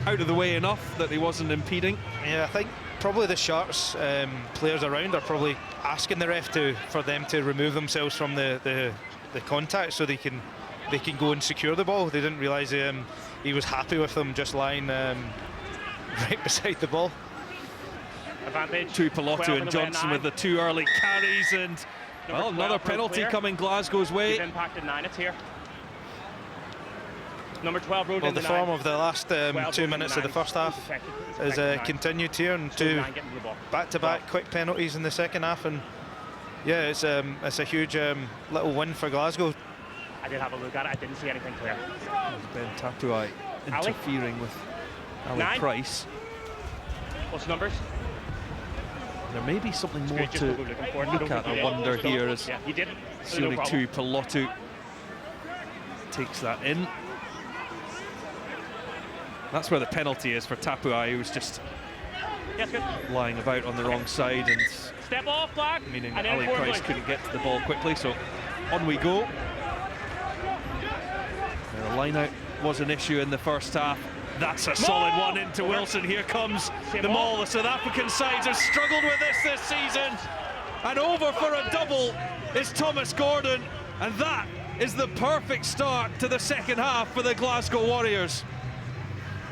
out of the way enough that he wasn't impeding. Yeah, I think probably the Sharks players around are probably asking the ref for them to remove themselves from the contact so they can go and secure the ball. They didn't realise he was happy with them just lying right beside the ball. Advantage. Tuipulotu and Johnson with the two early carries, and well, another penalty coming Glasgow's way. He's impacted 9, it's here. Number 12 ruled in the form of the last 2 minutes of the first half is continued here, and two back-to-back quick penalties in the second half, and yeah, it's a huge little win for Glasgow. I did have a look at it, I didn't see anything clear. Ben Tapuai interfering with Ali Price. What's the numbers? There may be something more to look at, I wonder, here, as Sione Tuipulotu takes that in. That's where the penalty is for Tapuai, who's just lying about on the wrong side, and step off, flag. Meaning that Ali Price couldn't get to the ball quickly, so on we go. The line-out was an issue in the first half. That's a solid one into Wilson. Here comes the maul. The South African sides have struggled with this season. And over for a double is Thomas Gordon. And that is the perfect start to the second half for the Glasgow Warriors.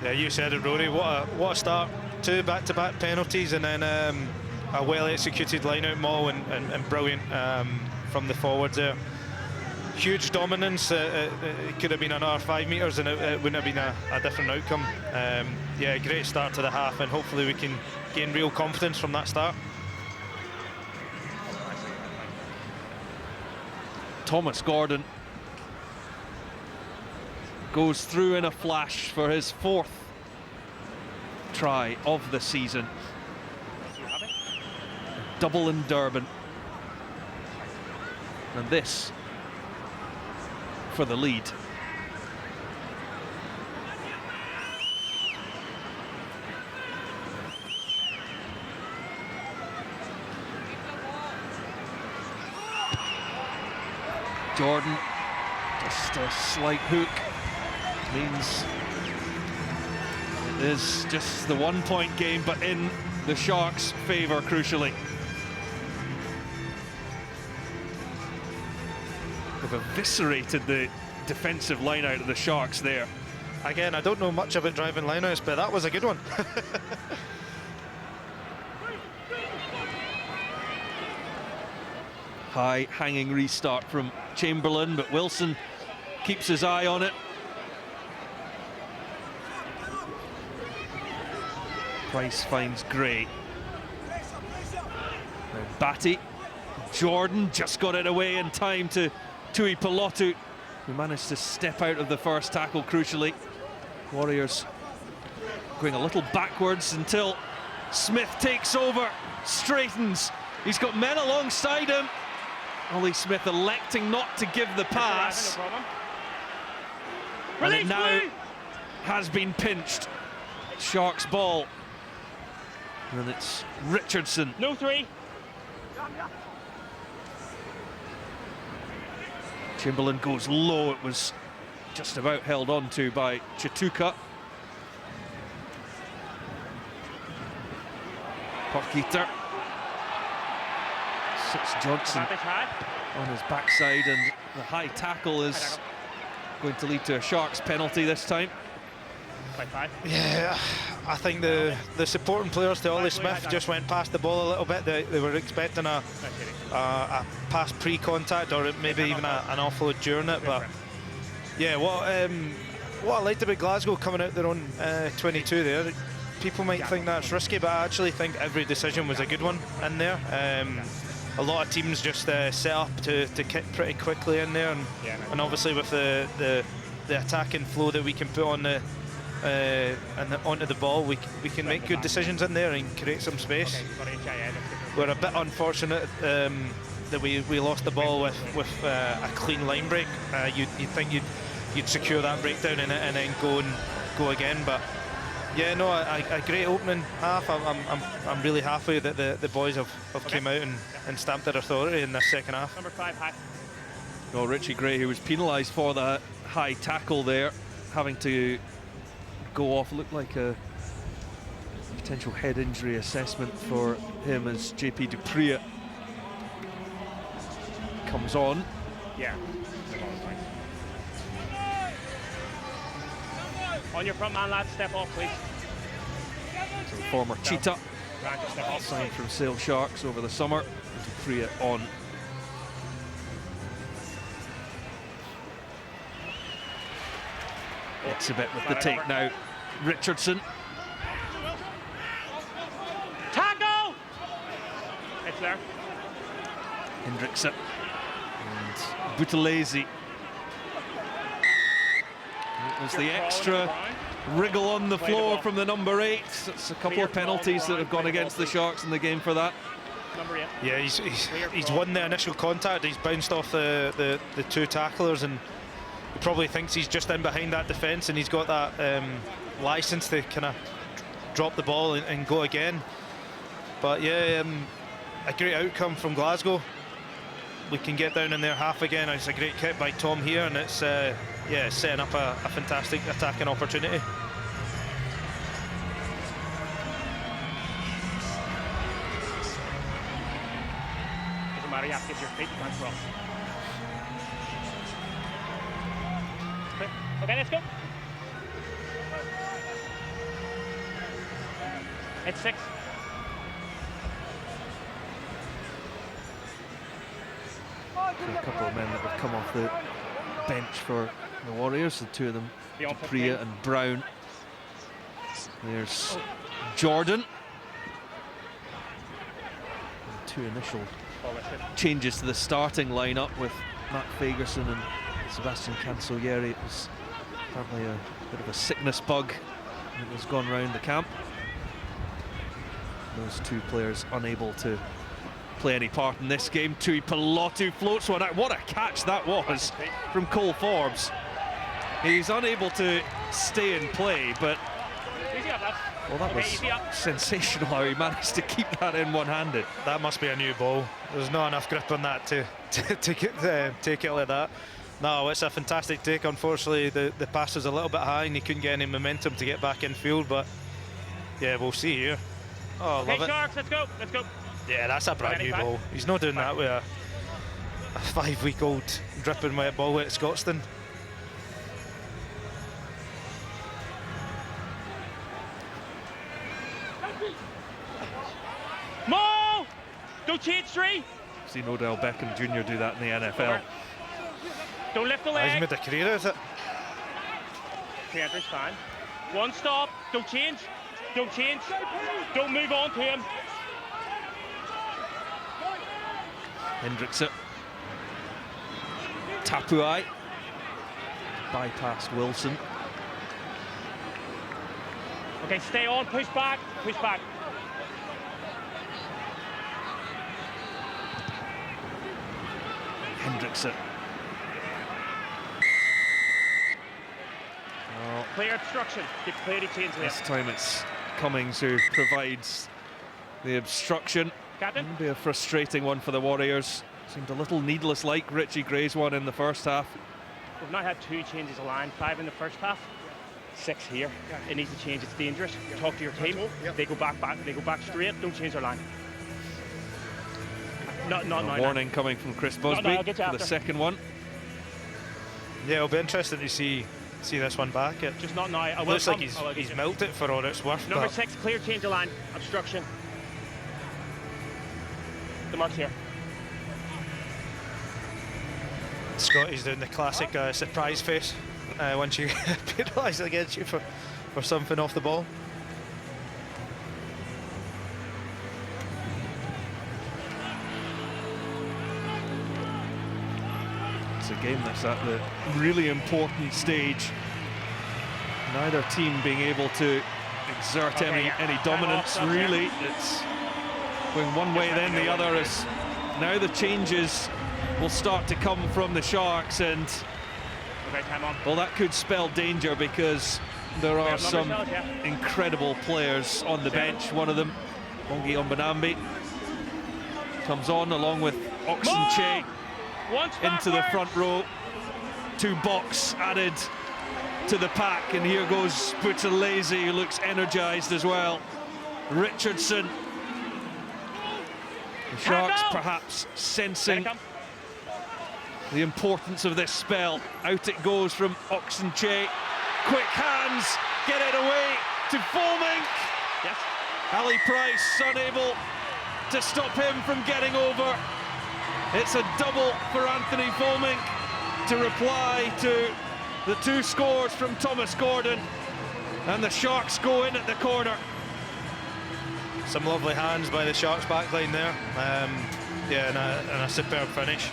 Yeah, you said it, Rory. What a start. Two back-to-back penalties, and then a well-executed line-out maul, and brilliant from the forwards there. Huge dominance. It could have been another 5 metres and it wouldn't have been a different outcome. Yeah, great start to the half, and hopefully we can gain real confidence from that start. Thomas Gordon goes through in a flash for his 4th try of the season. Double in Durban. And this for the lead. Jordan Just a slight hook means it is just the 1 point game, but in the Sharks' favour, crucially. They've eviscerated the defensive line out of the Sharks there. Again, I don't know much about driving lineouts, but that was a good one. High hanging restart from Chamberlain, but Wilson keeps his eye on it. Price finds Gray. Now Batty. Jordan just got it away in time to Tui Pelotu, who managed to step out of the first tackle crucially. Warriors going a little backwards until Smith takes over, straightens. He's got men alongside him. Ollie Smith electing not to give the pass. And it now has been pinched. Sharks ball. And it's Richardson. No three. Chamberlain goes low. It was just about held on to by Chituka. Parkeeter. Sits Johnson on his backside, and the high tackle is going to lead to a Sharks penalty this time. Yeah, I think the supporting players to Ollie Smith just went past the ball a little bit. They were expecting a pass pre-contact, or maybe even an offload during it. But yeah, what I liked about Glasgow coming out their own 22 there, people might think that's risky, but I actually think every decision was a good one in there. A lot of teams just set up to kick pretty quickly in there, and obviously with the attacking flow that we can put on onto the ball, we can make good decisions in there and create some space. We're a bit unfortunate that we lost the ball with a clean line break. You'd think you'd secure that breakdown and then go again, but yeah, no, a great opening half. I'm really happy that the boys have came out and stamped their authority in this second half. Number 5 high. Well, Richie Gray, who was penalised for that high tackle there, having to go off, looked like a potential head injury assessment for him as JP Dupree comes on. Yeah. On your front man, lads, step off, please. So former Cheetah, signed from Sale Sharks over the summer. Dupree on. It's a bit with the take now. Richardson. Tackle! It's there. Hendrickson. And Buthelezi. It was the extra wriggle on the floor from the number 8. It's a couple of penalties that have gone against the Sharks in the game for that. Number 8. Yeah, he's won the initial contact. He's bounced off the two tacklers, and he probably thinks he's just in behind that defence, and he's got that licence to kind of drop the ball and go again. But yeah, a great outcome from Glasgow. We can get down in their half again. It's a great kick by Tom here, and it's yeah, setting up a fantastic attacking opportunity. Doesn't matter, you have to get your feet, you can't cross. Okay, let's go. It's 6. A couple of men that have come off the bench for the Warriors, the two of them, Dupree and Brown. There's Jordan. And 2 initial changes to the starting lineup with Matt Fagerson and Sebastian Cancellieri. It was apparently a bit of a sickness bug that has gone round the camp. Those 2 players unable to play any part in this game. Tui Pelotu floats one out. What a catch that was from Cole Forbes. He's unable to stay in play, but well, that was sensational how he managed to keep that in one-handed. That must be a new ball. There's not enough grip on that to take it like that. No, it's a fantastic take. Unfortunately, the pass was a little bit high and he couldn't get any momentum to get back in field, but yeah, we'll see here. Oh, Okay, love it. Sharks, let's go, let's go. Yeah, that's a brand new ball. He's not doing that with a 5-week-old dripping wet ball at Scotstoun. Mo! Don't change 3. Seen Odell Beckham Jr. do that in the NFL. Don't lift the leg. He's made a career out of it. Panthers, fine. One stop, don't change. Don't change. Don't move on to him. Hendrickson. Tapuai. Bypassed Wilson. Okay, stay on, push back, push back. Hendrickson. Well, Clear obstruction. Keep clearly change there. this time it's Cummings who provides the obstruction. Captain? It'll be a frustrating one for the Warriors. Seemed a little needless, like Richie Gray's one in the first half. We've now had 2 changes of line, 5 in the first half, 6 here. It needs to change, it's dangerous. Talk to your team. They go back, they go back straight, don't change their line. Not A warning coming from Chris Busby I'll get you for after. the second one. Yeah, it'll be interesting to see this one back. It Just not now. I will looks like come. he's melted for all it's worth. Number but 6, clear change of line, obstruction. The mark's here. Scotty's doing the classic surprise face once you penalise against you for something off the ball. It's a game that's at the really important stage. Neither team being able to exert any dominance, really. It's going one way then the other, as now the changes will start to come from the Sharks, and Okay, time on. well, that could spell danger because there are some incredible players on the bench. One of them, Bongi Ombanambi, comes on along with Oxenche into the front row. 2 box added to the pack, and here goes Buthelezi, who looks energised as well. Richardson. The Sharks perhaps sensing the importance of this spell. Out it goes from Oxenche. Quick hands, get it away to Fulmink. Yes. Ali Price unable to stop him from getting over. It's a double for Anthony Fulmink to reply to the 2 scores from Thomas Gordon, and the Sharks go in at the corner. Some lovely hands by the Sharks backline there. Yeah, and a superb finish.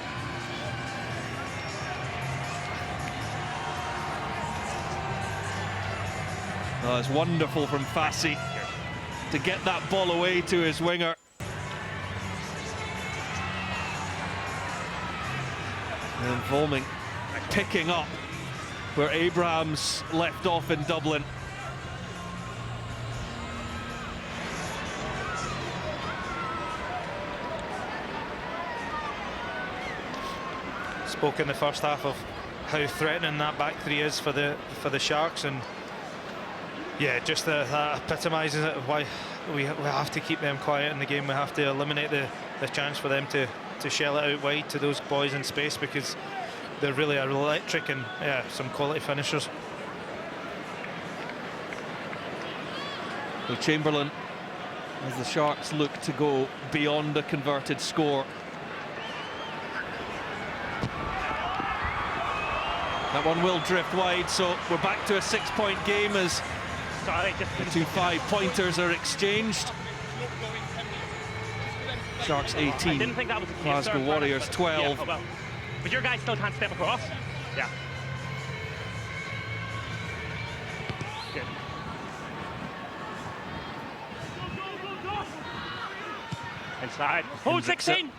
Oh, it's wonderful from Fassi to get that ball away to his winger. And Fulmink picking up where Abrahams left off in Dublin. Spoke in the first half of how threatening that back 3 is for the Sharks, and yeah, just that epitomises it, why we have to keep them quiet in the game. We have to eliminate the chance for them to shell it out wide to those boys in space, because they're really electric and yeah, some quality finishers. So Chamberlain, as the Sharks look to go beyond a converted score. That one will drift wide, so we're back to a 6-point game as the 2 5-pointers are exchanged. Sharks 18, Didn't think that was the case, Glasgow sir. Warriors 12. Yeah, oh, well. But your guys still can't step across. Yeah. Good. Inside. Hold 16.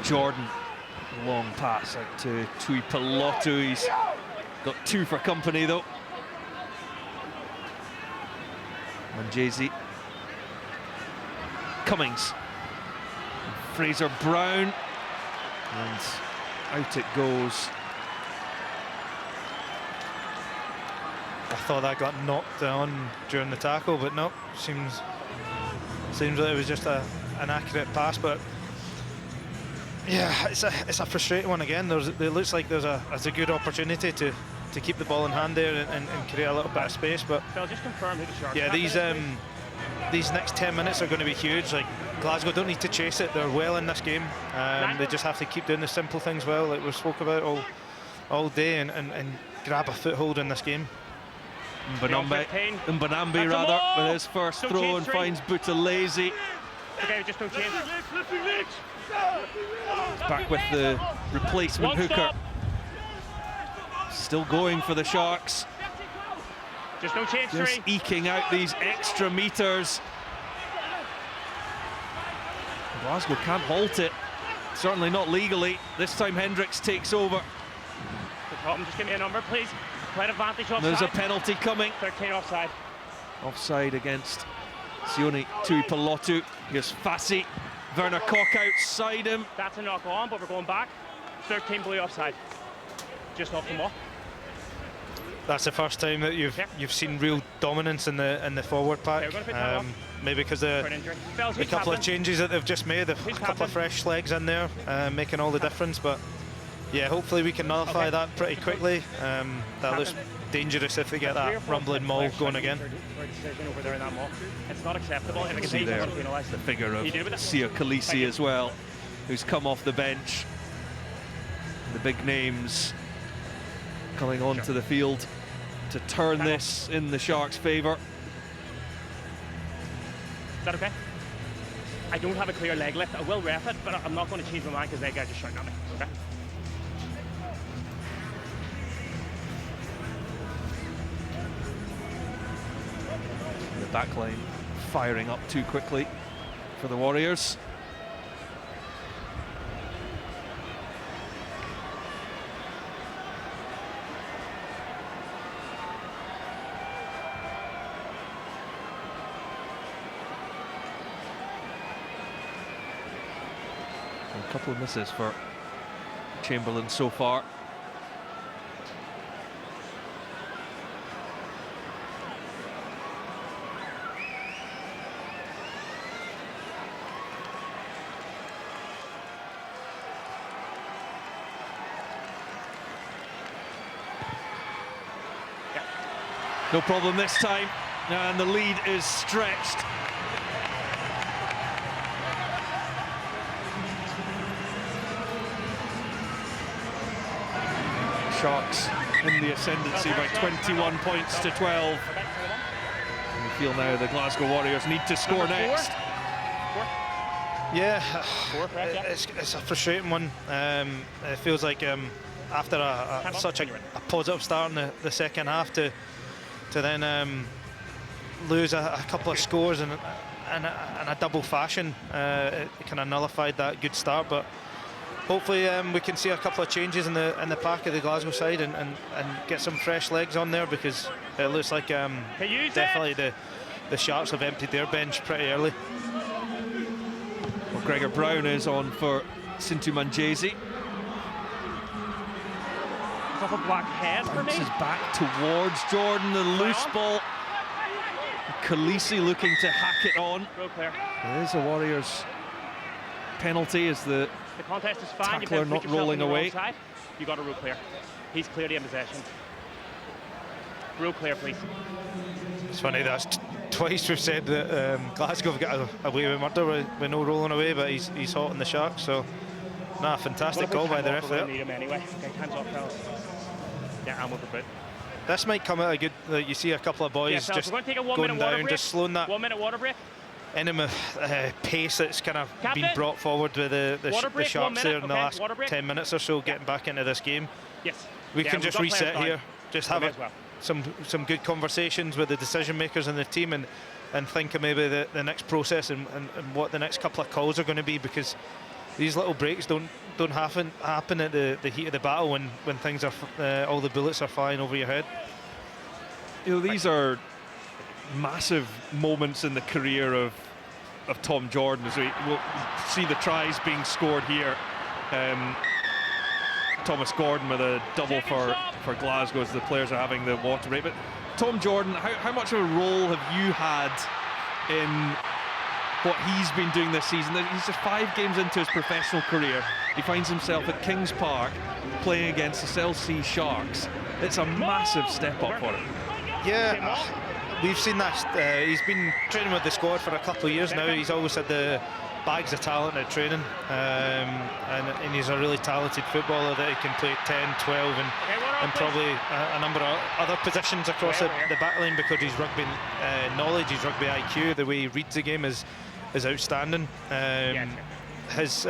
Jordan, long pass out to Tui Pelotu. He's got 2 for company though. Manjesi. Cummings. Fraser Brown, and out it goes. I thought that got knocked on during the tackle, but no, seems like it was just an accurate pass. But yeah, it's a frustrating one again. It looks like there's a good opportunity to keep the ball in hand there and create a little bit of space. But Phil, just confirm who the Sharks yeah, these next 10 minutes are going to be huge. Like, Glasgow don't need to chase it. They're well in this game. They just have to keep doing the simple things well, like we spoke about all day, and grab a foothold in this game. Mbanambi rather, with his first throw and finds Buthelezi. Okay, just don't change. Back with the replacement hooker. Still going for the Sharks. Just don't change. Just eking out these extra meters. Glasgow can't halt it. Certainly not legally. This time Hendricks takes over. Just give me a number, please. Quite advantage offside. There's a penalty coming. 13 offside. Offside against Sione Tuipulotu. Here's Fassi. Werner Koch outside him. That's a knock on, but we're going back. 13 blue offside. Just off the mark. That's the first time that you've seen real dominance in the forward pack. Maybe because the couple of changes that they've just made, a couple of fresh legs in there, making all the difference. But yeah, hopefully we can nullify that pretty quickly. That looks dangerous if they get that rumbling maul going again. It's not acceptable. See there the figure of Sia Khaleesi as well, who's come off the bench. The big names coming onto the field to turn this in the Sharks' favour. Is that okay? I don't have a clear leg lift. I will ref it, but I'm not going to change my mind because that guy just shouting at me. Okay? The backline firing up too quickly for the Warriors. A couple of misses for Chamberlain so far. No problem this time, and the lead is stretched. Sharks in the ascendancy by 21 points to 12. And we feel now the Glasgow Warriors need to score next. Yeah, it's a frustrating one. It feels like after such a positive start in the second half to then lose a couple of scores in a double fashion, it kind of nullified that good start. But hopefully we can see a couple of changes in the pack of the Glasgow side and get some fresh legs on there, because it looks like definitely the Sharks have emptied their bench pretty early. Well, Gregor Brown is on for Sintu Manjesi. Off a black head for me. Bounces back towards Jordan, the loose ball. Khaleesi looking to hack it on. There's a Warriors penalty as the contest is fine. Tackler not rolling away. You got a rule clear. He's clearly in possession. Rule clear, please. It's funny, that's twice we've said that Glasgow have got away with murder with no rolling away, but he's hot in the Sharks. So, nah, fantastic goal by the ref there. Need him anyway. Okay, hands off, fellas. Yeah, I'm with the foot. This might come at a good. You see a couple of boys just going down, just slowing that 1 minute water break. In pace that's kind of been brought forward with the Sharks there in the last 10 minutes or so, getting back into this game. Yes. We can just reset here, just have some good conversations with the decision makers in the team, and think of maybe the next process and what the next couple of calls are going to be, because these little breaks don't happen at the heat of the battle when things are all the bullets are flying over your head. You know, these are massive moments in the career of of Tom Jordan as we will see the tries being scored here. Thomas Gordon with a double for Glasgow as the players are having the water break. But Tom Jordan, how much of a role have you had in what he's been doing this season? He's just 5 games into his professional career. He finds himself at Kings Park playing against the Chelsea Sharks. It's a massive step up for him. Yeah, we've seen that. He's been training with the squad for a couple of years now. He's always had the bags of talent at training, and he's a really talented footballer that he can play 10, 12 and probably a number of other positions across the back line, because his rugby knowledge, his rugby IQ, the way he reads the game is outstanding. His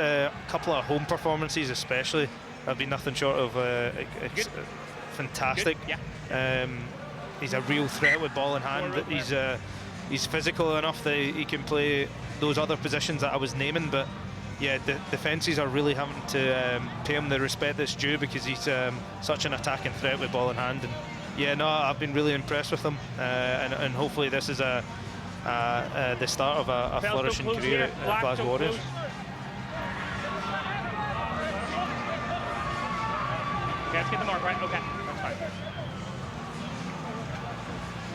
couple of home performances especially have been nothing short of fantastic. He's a real threat with ball in hand. He's physical enough that he can play those other positions that I was naming, but yeah, the defences are really having to pay him the respect that's due, because he's such an attacking threat with ball in hand. And yeah, no, I've been really impressed with him, and hopefully this is the start of a flourishing career at Glasgow Warriors. Okay, let's get the mark right. Okay, that's fine.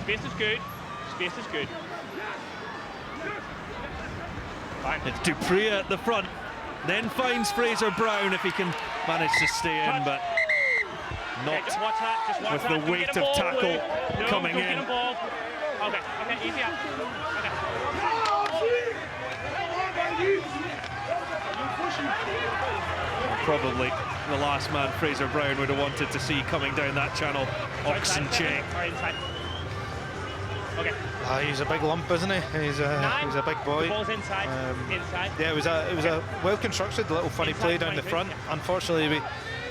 Space is good. Space is good. Fine. It's Dupree at the front, then finds Fraser Brown if he can manage to stay in, but not with the weight of tackle coming in. Okay, easy up. Probably the last man Fraser Brown would have wanted to see coming down that channel. Oxen check. Okay. He's a big lump, isn't he? He's a big boy. The ball's inside. Inside. Yeah, it was a well constructed little funny play down the front. Unfortunately,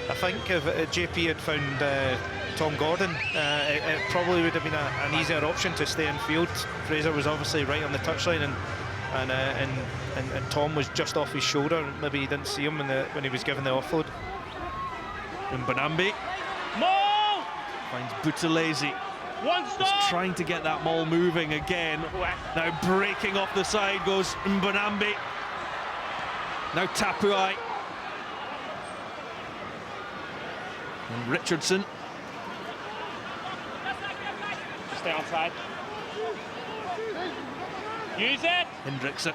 I think if JP had found Tom Gordon, it probably would have been an easier option to stay in field. Fraser was obviously right on the touchline, and Tom was just off his shoulder. Maybe he didn't see him when he was given the offload. And Bonambi finds Buthelezi. Just trying to get that maul moving again. Now breaking off the side goes Mbonambi. Now Tapuai. And Richardson. Just stay onside. Use it. Hendrickson.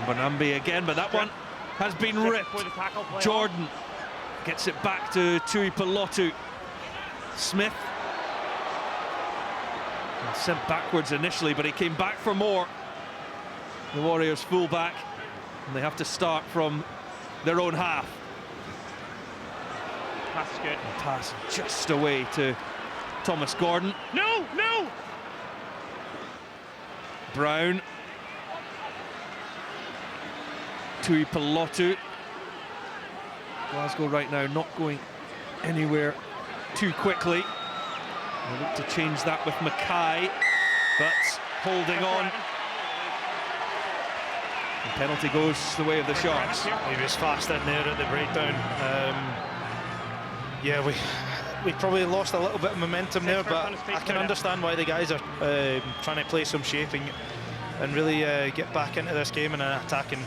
Mbonambi again, but that one has been ripped. Jordan gets it back to Tui Pelotu. Smith. And sent backwards initially, but he came back for more. The Warriors full back, and they have to start from their own half. Pass is good. And pass just away to Thomas Gordon. No! Brown. Tui Pelotu. Glasgow right now not going anywhere too quickly. They look to change that with Mackay, but holding on. The penalty goes the way of the Sharks. He was fast in there at the breakdown. Yeah, we probably lost a little bit of momentum there, but I can understand why the guys are trying to play some shape and really get back into this game and attacking.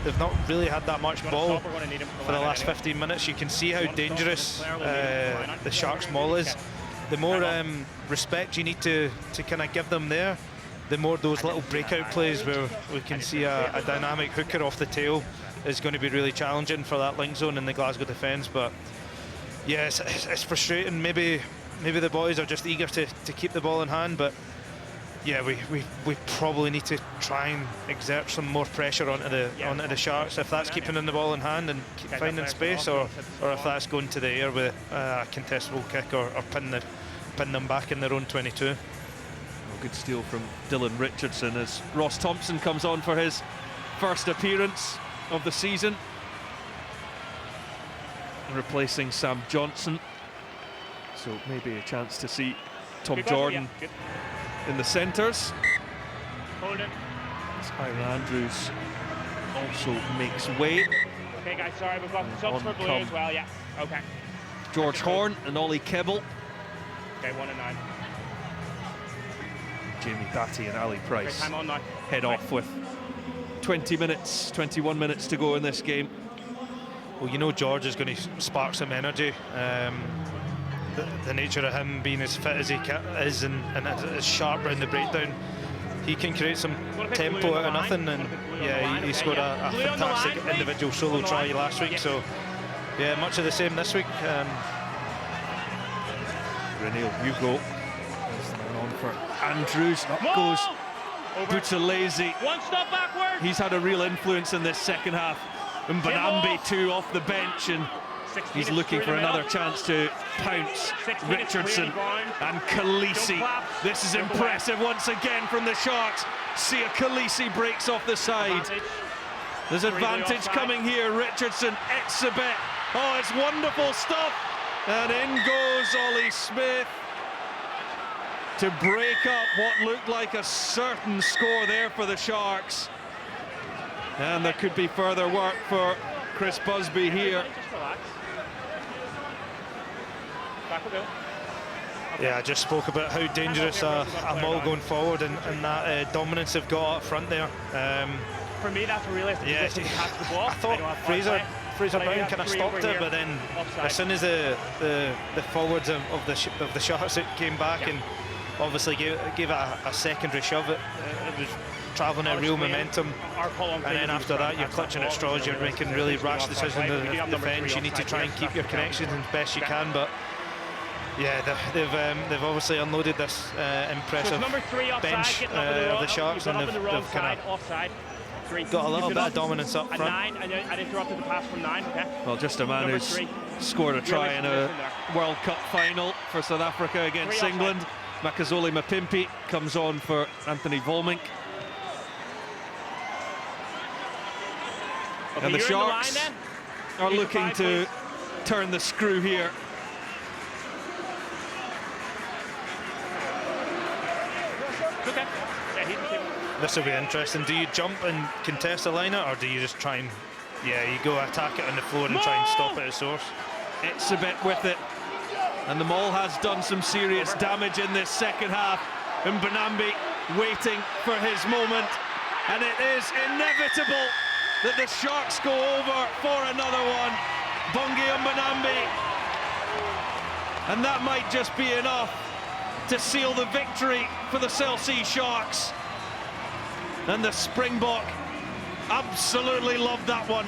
They've not really had that much ball for the last 15 minutes. You can see how dangerous the Sharks' maul is. The more respect you need to kind of give them there, the more those little breakout plays where we can see a dynamic hooker off the tail is going to be really challenging for that link zone in the Glasgow defence. But yeah, it's frustrating. Maybe the boys are just eager to keep the ball in hand, but yeah, we probably need to try and exert some more pressure onto the Sharks, if that's keeping in the ball in hand and finding space, or if that's going to the air with a contestable kick or pin them back in their own 22. Well, good steal from Dylan Richardson as Ross Thompson comes on for his first appearance of the season, replacing Sam Johnson. So maybe a chance to see Tom Jordan in the centres. Tyler Andrews also makes way. Okay, guys, sorry, we've got subs for blue as well, yeah. Okay. George Horn and Ollie Kibble. Okay, 1 and 9. Jamie Batty and Ali Price Time on now. head off with 21 minutes to go in this game. Well, you know George is going to spark some energy. The nature of him being as fit as he is and as sharp around the breakdown, he can create some tempo out of nothing. And yeah, he scored a fantastic individual solo try last week. So yeah, much of the same this week. Renil Hugo is the man on for Andrews. Up goes Buthelezi. One stop backward. He's had a real influence in this second half. And Banambi too off the bench, and he's looking for another chance to pounce. Richardson and Khaleesi. This is impressive once again from the Sharks. Sia Khaleesi breaks off the side. There's advantage coming here. Richardson, Exhibit. Oh, it's wonderful stuff. And in goes Ollie Smith to break up what looked like a certain score there for the Sharks. And there could be further work for Chris Busby here. Yeah, I just spoke about how dangerous a maul going forward and that dominance they've got up front there. For me, that's a realistic position to catch the ball. I thought Fraser Brown kind of stopped it, but then as soon as the forwards of the Sharks came back and obviously gave it a secondary shove, it was travelling at real momentum, and then after that you're clutching at straws, you're making really rash decisions in the defence. You need to try and keep your connections as best you can, but yeah, they've obviously unloaded this impressive bench of the Sharks, and they've kind of got a little bit of dominance up front. I interrupted the pass from 9. Okay. Well, just a man who's scored a try in a World Cup final for South Africa against England. Makazole Mapimpi comes on for Anthony Volmink. Okay, and the Sharks are looking to turn the screw here. Okay. This will be interesting. Do you jump and contest the liner, or do you just try and, you go attack it on the floor and try and stop it at source? It's a bit with it. And the maul has done some serious damage in this second half. And Banambi waiting for his moment. And it is inevitable that the Sharks go over for another one. Bungi Banambi. And that might just be enough to seal the victory for the Cell C Sharks. And the Springbok absolutely loved that one.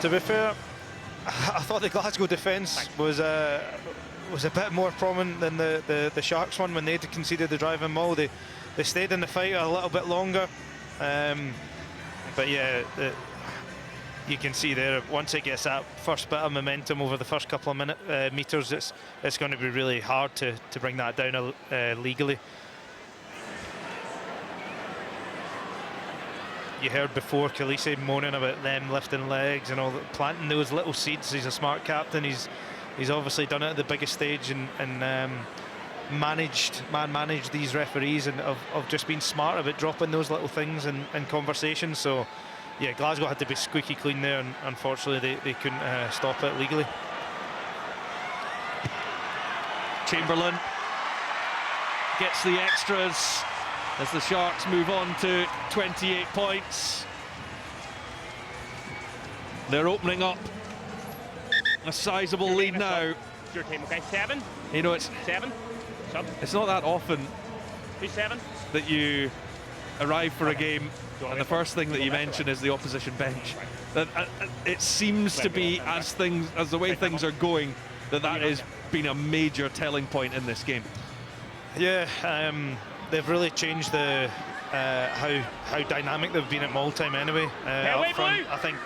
To be fair, I thought the Glasgow defence was a bit more prominent than the Sharks one when they conceded the driving maul. They stayed in the fight a little bit longer, but yeah, you can see there once it gets that first bit of momentum over the first couple of meters, it's going to be really hard to bring that down legally. You heard before Khaleesi moaning about them lifting legs and all that, planting those little seeds. He's a smart captain. He's obviously done it at the biggest stage and managed these referees and of just being smart about dropping those little things in conversations. So yeah, Glasgow had to be squeaky clean there, and unfortunately they couldn't stop it legally. Chamberlain gets the extras as the Sharks move on to 28 points. They're opening up a sizable lead now. Your team, okay? 7. You know, it's 7. Sub. It's not that often 7 that you arrive for a game and the first thing that you mention is the opposition bench. It seems to be, as the way things are going, that has been a major telling point in this game. Yeah, they've really changed the how dynamic they've been at maul time anyway. Up front, I think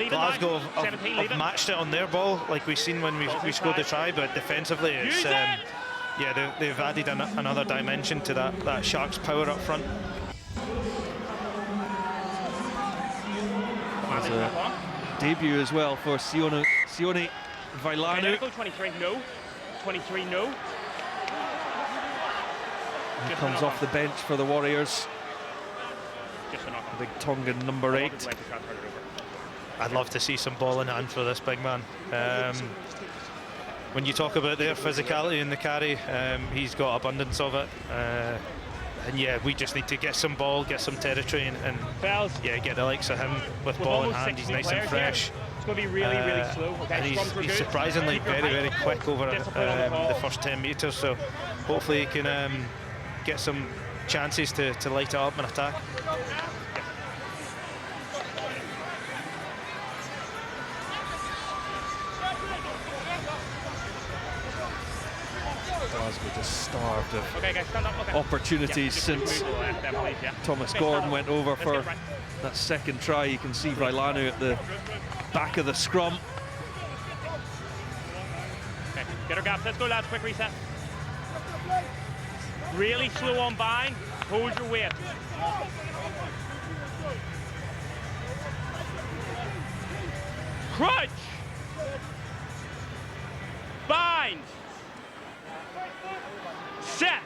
Glasgow have matched it on their ball, like we've seen when we scored the try, but defensively it's they've added another dimension to that Sharks power up front. There's a debut as well for Sione Vailanu. 23, no. 23, no. He comes off the bench for the Warriors. The big Tongan number 8. I'd love to see some ball in hand for this big man. When you talk about their physicality in the carry, he's got abundance of it. And yeah, we just need to get some ball, get some territory, and yeah, get the likes of him with ball in hand. He's nice and fresh. It's going to be really, really slow. Okay, and he's surprisingly very quick over the first 10 metres. So hopefully he can get some chances to light it up and attack. Glasgow just starved of opportunities since Thomas Gordon went over for that second try. You can see Vailanu at the back of the scrum. Okay, get our gaps. Let's go, lads. Quick reset. Really slow on bind. Hold your weight. Crunch. Bind. Set.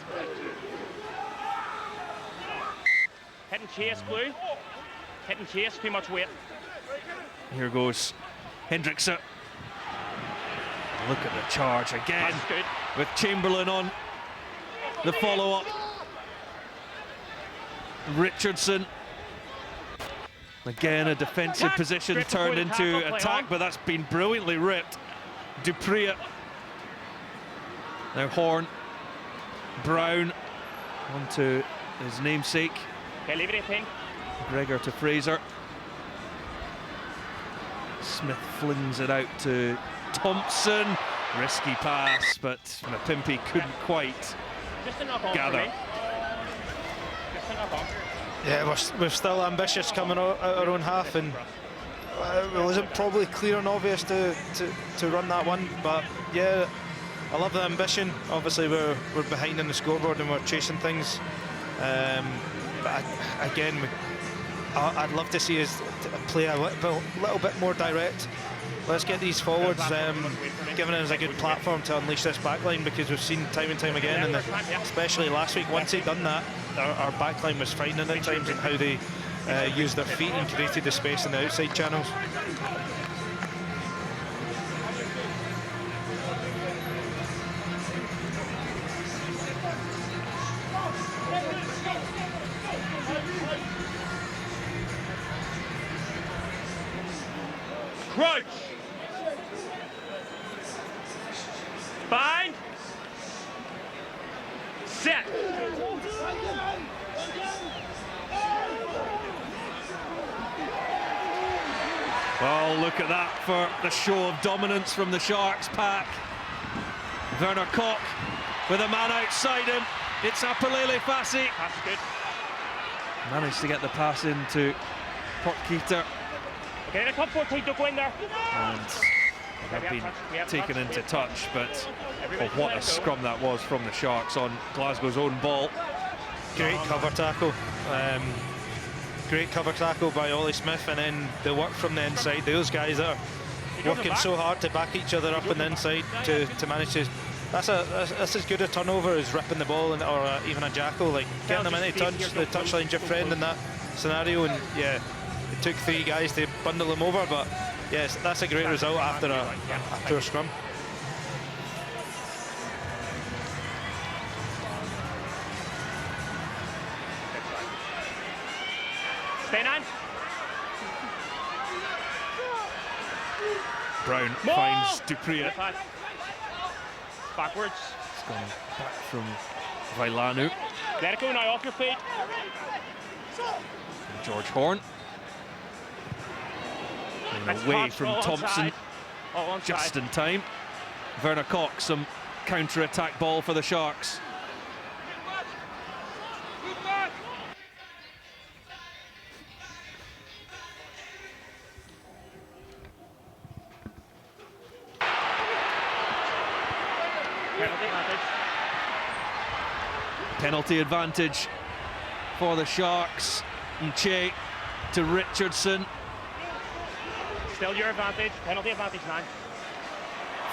Hit and chase, Blue. Hit and chase, too much weight. Here goes Hendrickson. Look at the charge again. That's good. With Chamberlain on the follow-up. Richardson. Again, a defensive position turned into attack, but that's been brilliantly ripped. Dupree. Now Horn. Brown onto his namesake. Okay, leave it at 10. Gregor to Fraser. Smith flings it out to Thompson. Risky pass, but Mapimpi couldn't quite gather. Yeah, we're still ambitious coming out our own half, and it wasn't probably clear and obvious to run that one, but yeah, I love the ambition. Obviously we're behind on the scoreboard and we're chasing things, but again, I'd love to see us play a little bit more direct. Let's get these forwards, giving us a good platform to unleash this backline, because we've seen time and time again, and especially last week, once they'd done that, our backline was frightening at times in how they used their feet and created the space in the outside channels. Crunch. Bind. Set. Well, look at that for the show of dominance from the Sharks pack. Werner Koch with a man outside him. It's Apalele Fassi. That's good. Managed to get the pass into Portkeeter. Okay, the top 14, don't go in there. And have been taken into touch, but what a scrum that was from the Sharks on Glasgow's own ball. Great cover tackle. Great cover tackle by Ollie Smith, and then the work from the inside. Those guys that are working so hard to back each other up on the inside to manage to. That's as good a turnover as ripping the ball or even a jackal. Like getting them into the touchline's your friend in that scenario, and yeah, it took 3 guys to bundle them over, but yes, that's a great result after a poor scrum. Stay 9. Brown finds Dupree. Backwards. It's gone back from Vailanu. Let it go now, off your feet. And George Horn. And away from Thompson. Just in time. Werner Koch, some counter-attack ball for the Sharks. Penalty advantage for the Sharks. Nche to Richardson. Still your advantage. Penalty advantage 9.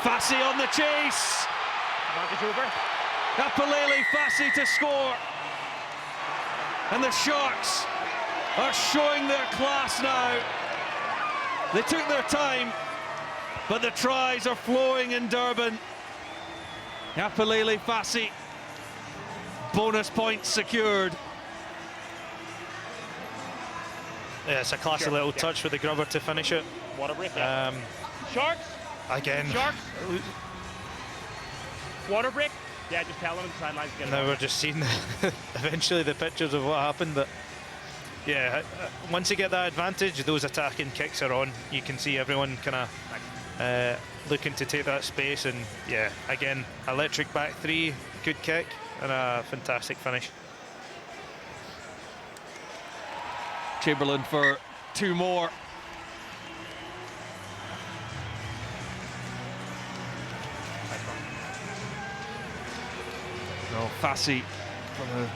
Fassi on the chase. Advantage over. Apalele Fassi to score. And the Sharks are showing their class now. They took their time, but the tries are flowing in Durban. Yapalele Fassi, bonus points secured. Yeah, it's a classy little touch with the grubber to finish it. Water break. Sharks. Again. Sharks. Water break. Yeah, just tell them on the sidelines. Now we're just seeing eventually the pictures of what happened, but yeah, once you get that advantage, those attacking kicks are on. You can see everyone kind of looking to take that space, and yeah, again, electric back three, good kick, and a fantastic finish. Chamberlain for 2 more. No, Fassi from a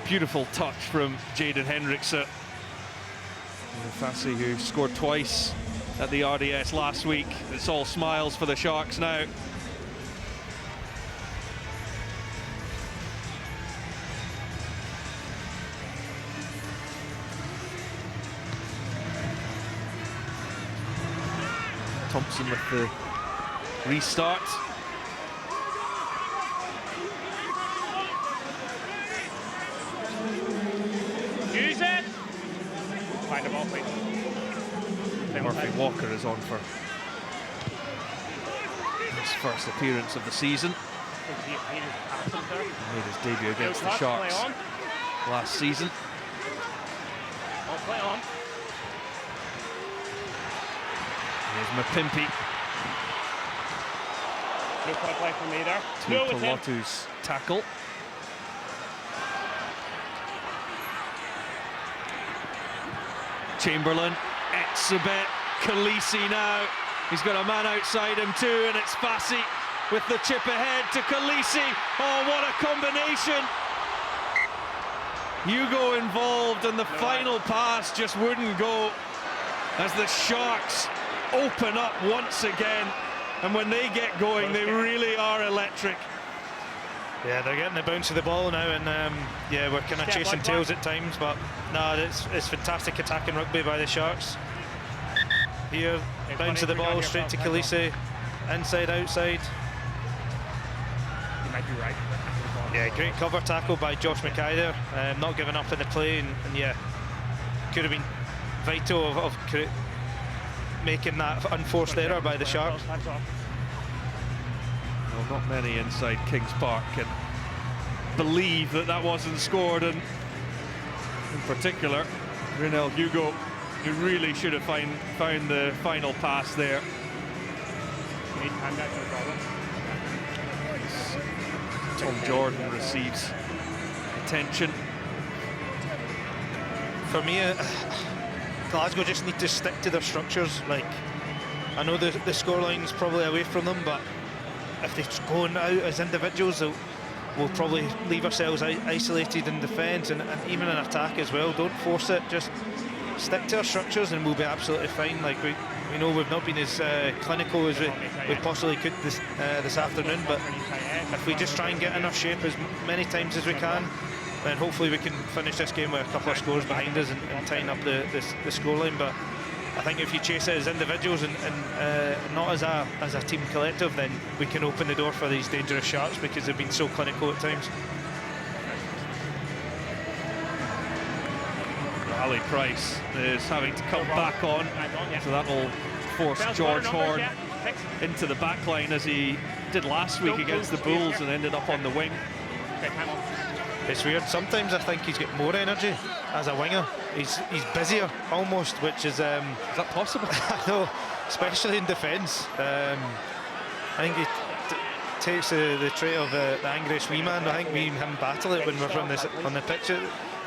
beautiful touch from Jaden Hendrickson. Fassi, who scored twice at the RDS last week. It's all smiles for the Sharks now. Thompson with the restart. Use it! Find the ball, please. Murphy Walker is on for his first appearance of the season. He made his debut against the Sharks last season. Play on. Here's Mapimpi. No play from me there. To Palotu's tackle. Chamberlain, Etzebet, Khaleesi now. He's got a man outside him too, and it's Fassi with the chip ahead to Khaleesi. Oh, what a combination! Hugo involved, and the final pass just wouldn't go as the Sharks open up once again. And when they get going, they really are electric. Yeah, they're getting the bounce of the ball now, and yeah, we're kind of chasing tails at times, but no, it's fantastic attacking rugby by the Sharks. Here, bounce of the ball straight to Khaleesi, inside, outside. You might be right. Yeah, great cover tackle by Josh Mackay there, not giving up in the play, and yeah, could have been vital of making that unforced error by the Sharks. Well, not many inside Kings Park can believe that that wasn't scored, and in particular, Rinel Hugo, who really should have found the final pass there. Tom Jordan receives attention. For me, Glasgow just need to stick to their structures. Like, I know the scoreline's probably away from them, but if they're going out as individuals, we'll probably leave ourselves isolated in defence and even in attack as well. Don't force it, just stick to our structures and we'll be absolutely fine. Like, we know we've not been as clinical as we possibly could this afternoon, but if we just try and get in our shape as many times as we can, then hopefully we can finish this game with a couple of scores behind us and tighten up the scoreline. But I think if you chase it as individuals and not as a team collective, then we can open the door for these dangerous Sharks, because they've been so clinical at times. Ali Price is having to come back on, so that will force George Horn into the back line as he did last week against the Bulls and ended up on the wing. It's weird, sometimes I think he's got more energy as a winger. He's busier almost, which is that possible? I know, especially in defence. I think he takes the trait of the angriest wee man. I think we and him battle it when we're on the pitch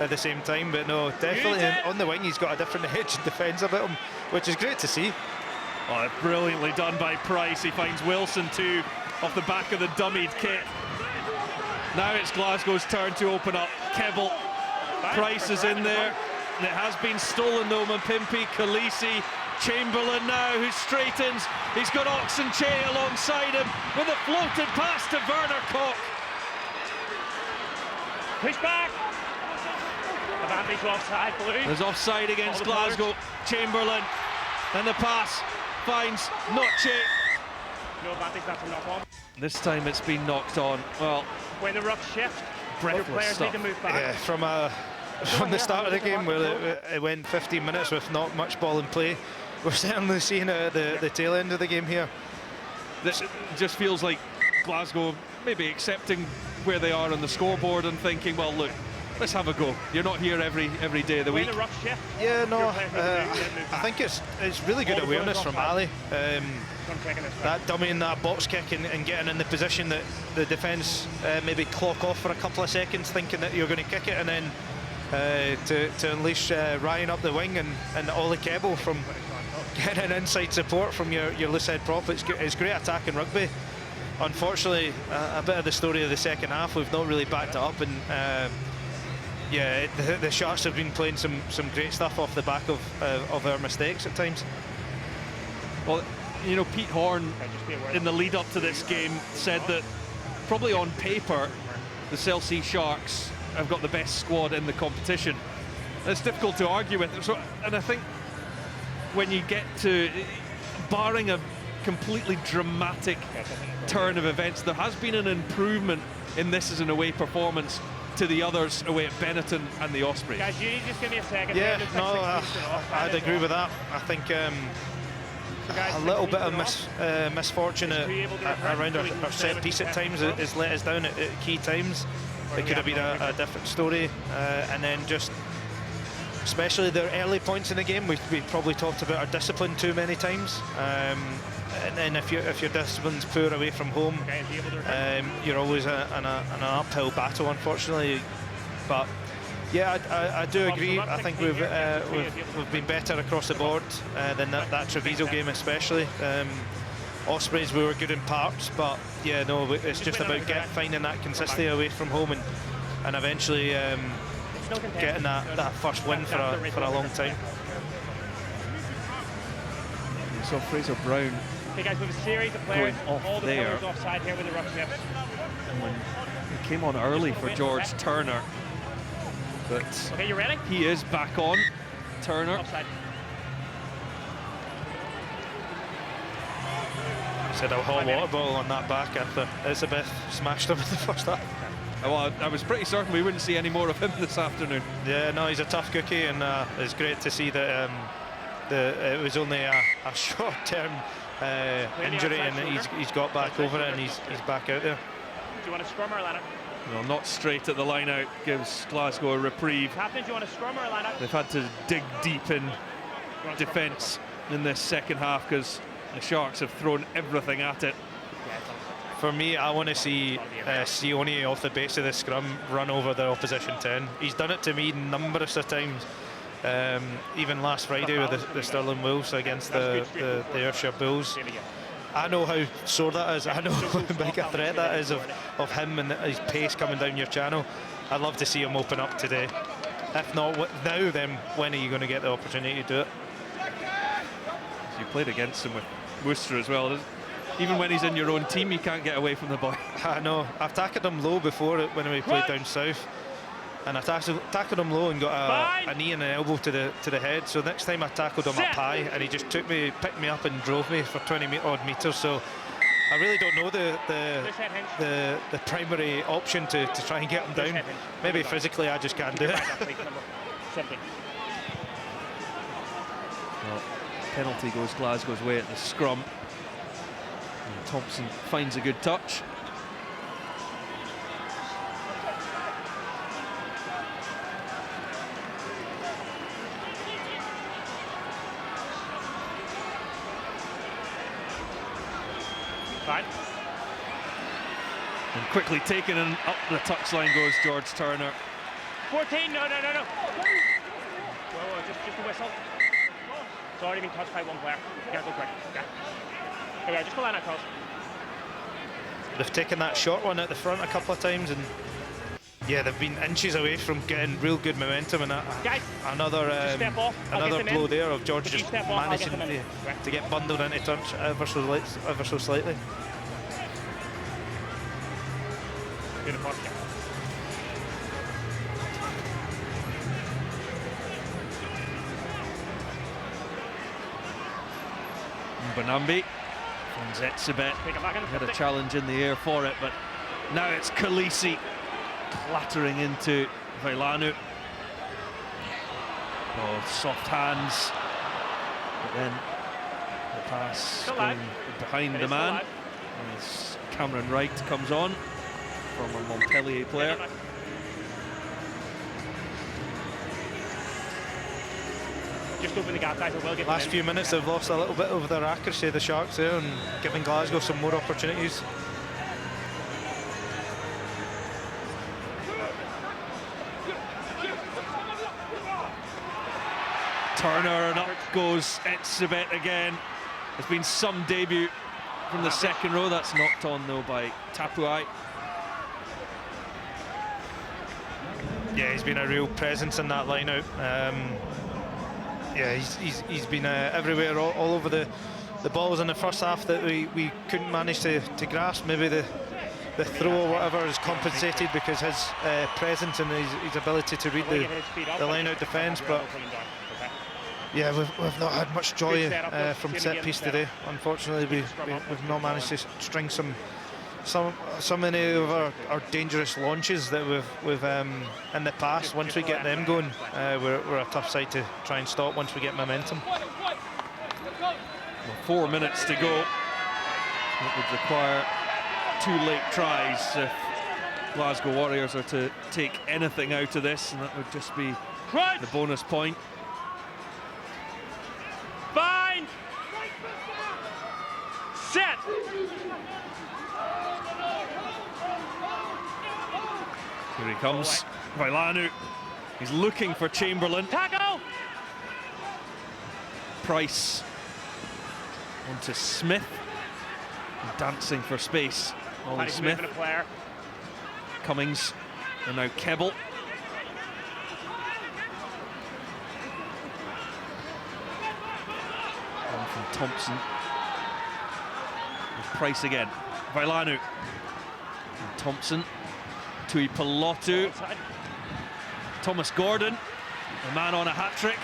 at the same time, but no, definitely on the wing he's got a different edge in defence about him, which is great to see. Oh, brilliantly done by Price. He finds Wilson too off the back of the dummied kick. Now it's Glasgow's turn to open up. Kebble, Price is in there, and it has been stolen though. Mapimpi, Khaleesi, Chamberlain now, who straightens. He's got Oxenche alongside him with a floated pass to Werner Koch. Push back. Referee's offside, blue. There's offside against Glasgow. Chamberlain, and the pass finds Noche. No advantage, that's a knock on. This time it's been knocked on. Well, when the ruck shift, breathless players stuff. need to move back. Yeah, from the start of the game where it went 15 minutes with not much ball in play, we're certainly seeing it at the tail end of the game here. This just feels like Glasgow maybe accepting where they are on the scoreboard and thinking, well, look, let's have a go. You're not here every day of the week. The ruck shift, yeah, no, I think it's really good awareness from Ali. That dummy and that box kick and getting in the position that the defence maybe clock off for a couple of seconds thinking that you're going to kick it, and then to unleash Ryan up the wing and Ollie Kebble from getting an inside support from your loose head prop. It's great attack in rugby. Unfortunately, a bit of the story of the second half, we've not really backed it up, and yeah, the Sharks have been playing some great stuff off the back of our mistakes at times. Well, you know, Pete Horn in the lead up to this game said that probably on paper the Chelsea Sharks have got the best squad in the competition. It's difficult to argue with. So, and I think when you get to, barring a completely dramatic turn of events, there has been an improvement in this as an away performance to the others away at Benetton and the Ospreys. Guys, you just give me a second. Yeah, no, I'd agree with that. I think a little bit of misfortune around our set piece at times has let us down at key times. It could have been a different story, and then just especially the early points in the game, we probably talked about our discipline too many times. And then if your discipline's poor away from home, you're always in an uphill battle, unfortunately. But yeah, I do agree. I think we've been better across the board than that Treviso game especially. Ospreys, we were good in parts, but yeah, no, it's just about finding that consistency away from home and eventually getting that first win for a long time. So Fraser Brown, hey guys, we have a series of players, going off all the there. players offside here with the ruck shift. and when he came on early for George Turner, but okay, you ready? He is back on. Turner. Offside. Said a hot water ball on that back after Elizabeth smashed him in the first half. Well, I was pretty certain we wouldn't see any more of him this afternoon. Yeah, no, he's a tough cookie, and it's great to see that it was only a short-term injury, and he's got back over it, and he's back out there. Do you want a scrum or a line out? Well, not straight at the line out, gives Glasgow a reprieve. Captain, do you want a scrum or a line out? They've had to dig deep in defence in this second half because the Sharks have thrown everything at it. For me, I want to see Sione off the base of the scrum run over the opposition 10. He's done it to me numerous of times. Even last Friday with the Stirling Wolves against the Ayrshire Bulls. I know how sore that is. I know how big a threat that is of him and his pace coming down your channel. I'd love to see him open up today. If not now, then when are you going to get the opportunity to do it? You played against him with Worcester as well. Even when he's in your own team, you can't get away from the boy. I know. I've tackled him low before when we played down south. And I tackled him low and got a knee and an elbow to the head. So next time I tackled him up high, and he just picked me up and drove me for 20-odd metres. So I really don't know the primary option to try and get him down. Maybe physically I just can't do it. Well, penalty goes Glasgow's way at the scrum. And Thompson finds a good touch. Fine. And quickly taken, and up the touchline goes George Turner. 14, no. Whoa, just a whistle. It's already been touched by one player. You can't go quick. Yeah. Okay, just go line across. They've taken that short one at the front a couple of times, and yeah, they've been inches away from getting real good momentum, and another blow there of George just managing to get bundled into touch ever so slightly. Banambi finds Etsebet. Had a challenge in the air for it, but now it's Khaleesi clattering into Vailanu. Oh, soft hands, but then the pass going behind the man as Cameron Wright comes on from a Montpellier player. Just open the gap, guys. We'll get last few minutes they've lost a little bit of their accuracy, the Sharks there, and giving Glasgow some more opportunities. Turner, and up goes Etsebet again. There's been some debut from the second row. That's knocked on though by Tapuai. Yeah, he's been a real presence in that line-out. Yeah, he's been everywhere, all over the balls in the first half that we couldn't manage to grasp. Maybe the throw or whatever is compensated because his presence and his ability to read the line-out defence. But yeah, we've not had much joy from set piece today. Unfortunately, we've not managed to string so many of our dangerous launches that we've in the past. Once we get them going, we're a tough side to try and stop once we get momentum. Well, 4 minutes to go. It would require 2 late tries if Glasgow Warriors are to take anything out of this, and that would just be the bonus point. Fine. Set. Here he comes, Vailanu. He's looking for Chamberlain. Tackle. Price onto Smith. Dancing for space. Ollie Smith. Cummings, and now Keble. One from Thompson. With Price again. Vailanu. And Thompson. Tui Pelotu. Thomas Gordon, a man on a hat-trick.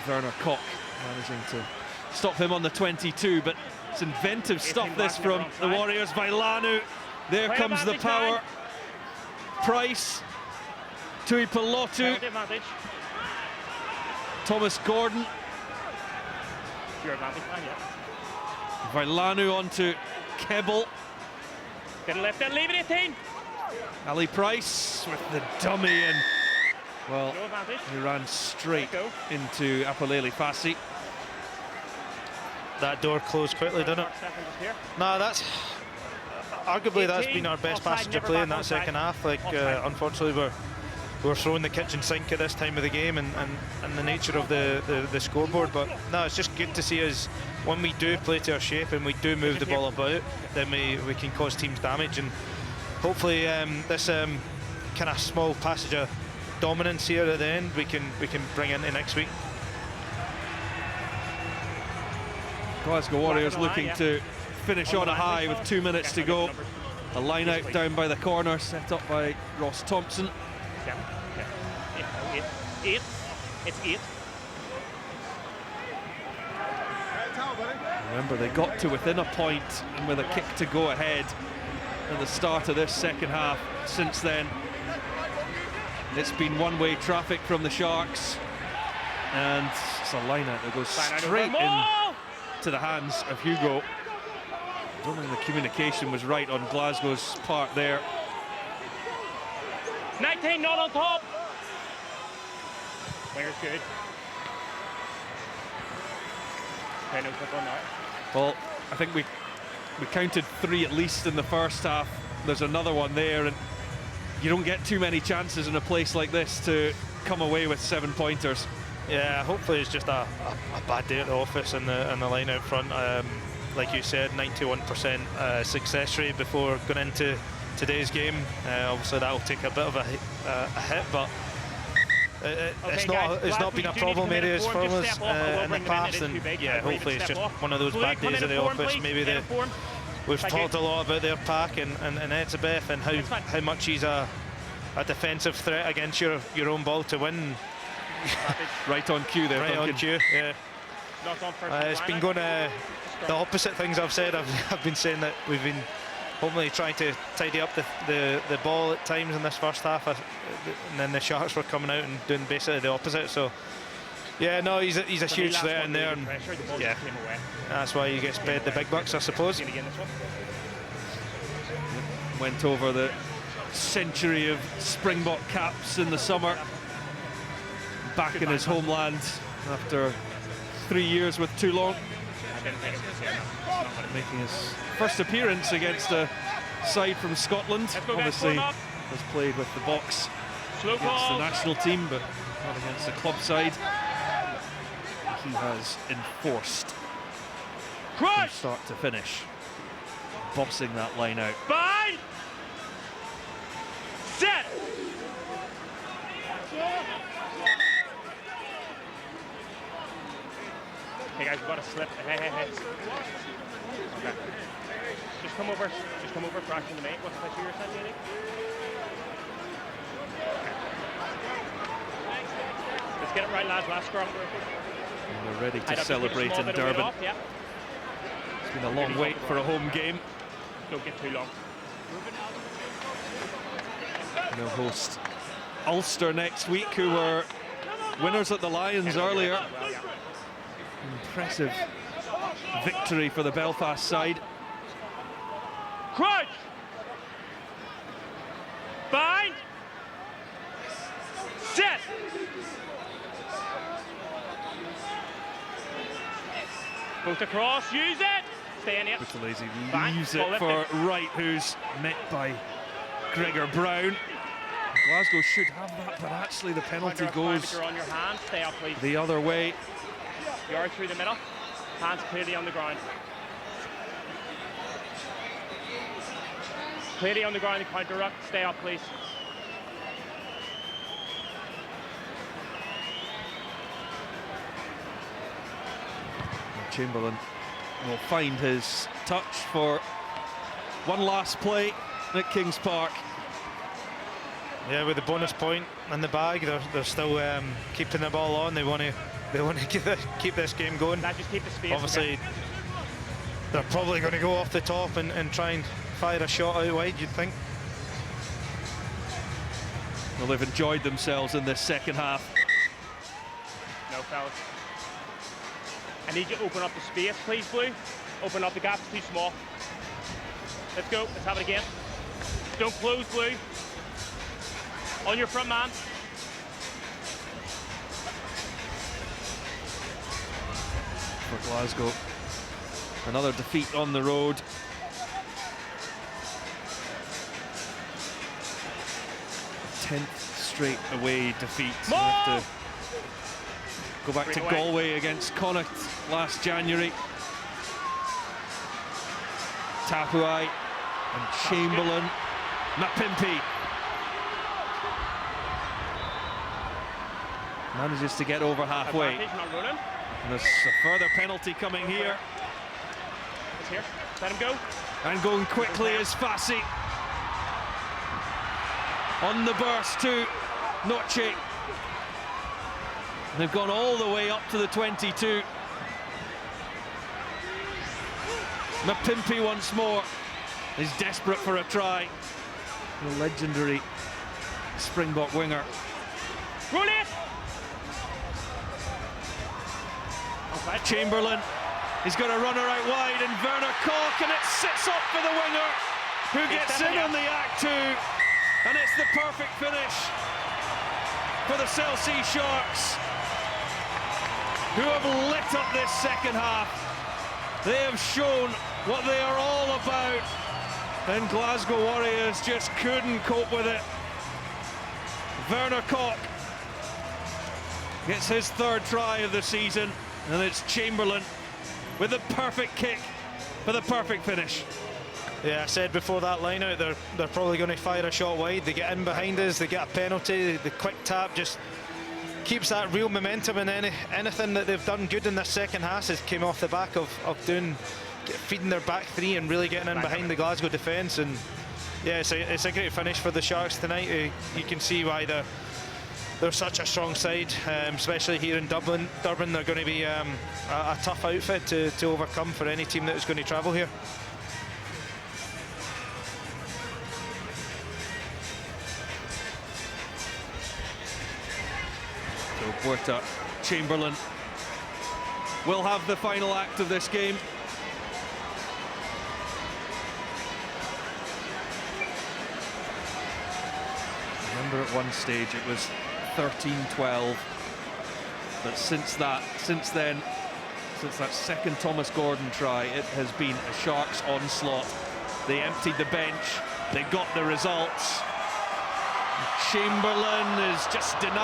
Werner Koch managing to stop him on the 22, but it's inventive stuff this from the Warriors. Vailanu, there comes the power. Price, Tui Pelotu, Thomas Gordon. Vailanu onto Keble. Didn't lift it, leave it 18. Ali Price with the dummy, and well, he ran straight into Apolele Fassi. That door closed quickly, didn't it? No, that's arguably that's been our best passenger play in that second half. Like, unfortunately, we're throwing the kitchen sink at this time of the game, and the nature of the scoreboard. But no, it's just good to see us when we do play to our shape and we do move the ball about, then we can cause teams damage. And hopefully this kind of small passage of dominance here at the end we can bring into next week. Glasgow Warriors looking to finish on a high with 2 minutes to go. A line out down by the corner set up by Ross Thompson. 8. It's 8. Remember, they got to within a point, and with a kick to go ahead at the start of this second half. Since then, it's been one-way traffic from the Sharks, and it's a line-out that goes straight in to the hands of Hugo. I don't think the communication was right on Glasgow's part there. 19 not on top. Winger's good. Okay, no clip on that. Well, I think we counted 3 at least in the first half. There's another one there, and you don't get too many chances in a place like this to come away with 7-pointers. Yeah, hopefully it's just a bad day at the office and the line out front. Like you said, 91% success rate before going into today's game. Obviously that'll take a bit of a hit, but it's not been a problem areas for us in the past, and yeah, hopefully it's just one of those bad days at the office. Maybe we've talked a lot about their pack and Etsebeth and how much he's a defensive threat against your own ball to win. Right on cue there. Right on cue, yeah. Not on first. It's been going the opposite things I've said. I've been saying that we've been hopefully trying to tidy up the ball at times in this first half, and then the Sharks were coming out and doing basically the opposite. So yeah, no, he's a huge threat in there, and yeah, that's why he gets paid the big bucks, I suppose. Went over the century of Springbok caps in the summer, back in his homeland after 3 years with Toulon, making his first appearance against a side from Scotland. Obviously has played with the Boks against the national team, but not against the club side. He has enforced from start to finish, bossing that line out. Bind! Set! Hey guys, we've got a slip. Hey. Okay. Just come over for action to me. What's the picture you're sending, Jenny? Let's get it right, lads. Last scrum. And they're ready to celebrate in Durban. Yeah. It's been a long wait for a home game. Don't get too long. They'll host Ulster next week, who were winners at the Lions earlier. Impressive victory for the Belfast side. Crouch! Bind! Set! Both across, use it! Stay in it. Buthelezi leaves it for Wright, who's met by Gregor Brown. Glasgow should have that, but actually the penalty goes on your hand. Stay up, please. The other way. Yard through the middle. Hands clearly on the ground. Clearly on the ground, the counter ruck. Stay up, please. Chamberlain will find his touch for one last play at Kings Park. Yeah, with the bonus point in the bag, they're still keeping the ball on. They want to keep this game going. Just keep the space. Obviously, they're probably going to go off the top and try and fire a shot out wide, you'd think. Well, they've enjoyed themselves in this second half. No, fellas. I need you to open up the space, please, Blue. Open up the gap, it's too small. Let's go, let's have it again. Don't close, Blue. On your front man. For Glasgow, another defeat on the road. Tenth straight away defeat. So have to go back to Galway against Connacht last January. Tapuai and Chamberlain. Mapimpi manages to get over halfway. And there's a further penalty coming here. It's here. Let him go. And going quickly is Fassi. On the burst to Noche. They've gone all the way up to the 22. Mapimpi once more. He's desperate for a try. The legendary Springbok winger. Roll it! Chamberlain, he's got a runner out wide, and Werner Koch, and it sits up for the winger, who gets in on the act too, and it's the perfect finish for the South Sea Sharks, who have lit up this second half. They have shown what they are all about, and Glasgow Warriors just couldn't cope with it. Werner Koch gets his third try of the season, and it's Chamberlain with the perfect kick for the perfect finish. Yeah, I said before that line out, they're probably going to fire a shot wide. They get in behind us, they get a penalty, the quick tap just keeps that real momentum, and anything that they've done good in the second half has came off the back of feeding their back three and really getting in behind the Glasgow defence. And yeah, it's a great finish for the Sharks tonight. You can see why they're such a strong side, especially here in Dublin. Durban, they're going to be a tough outfit to overcome for any team that is going to travel here. So Puerta Chamberlain will have the final act of this game. Remember at one stage it was 13-12, but since that second Thomas Gordon try, it has been a Sharks onslaught. They emptied the bench, they got the results. Chamberlain is just denied.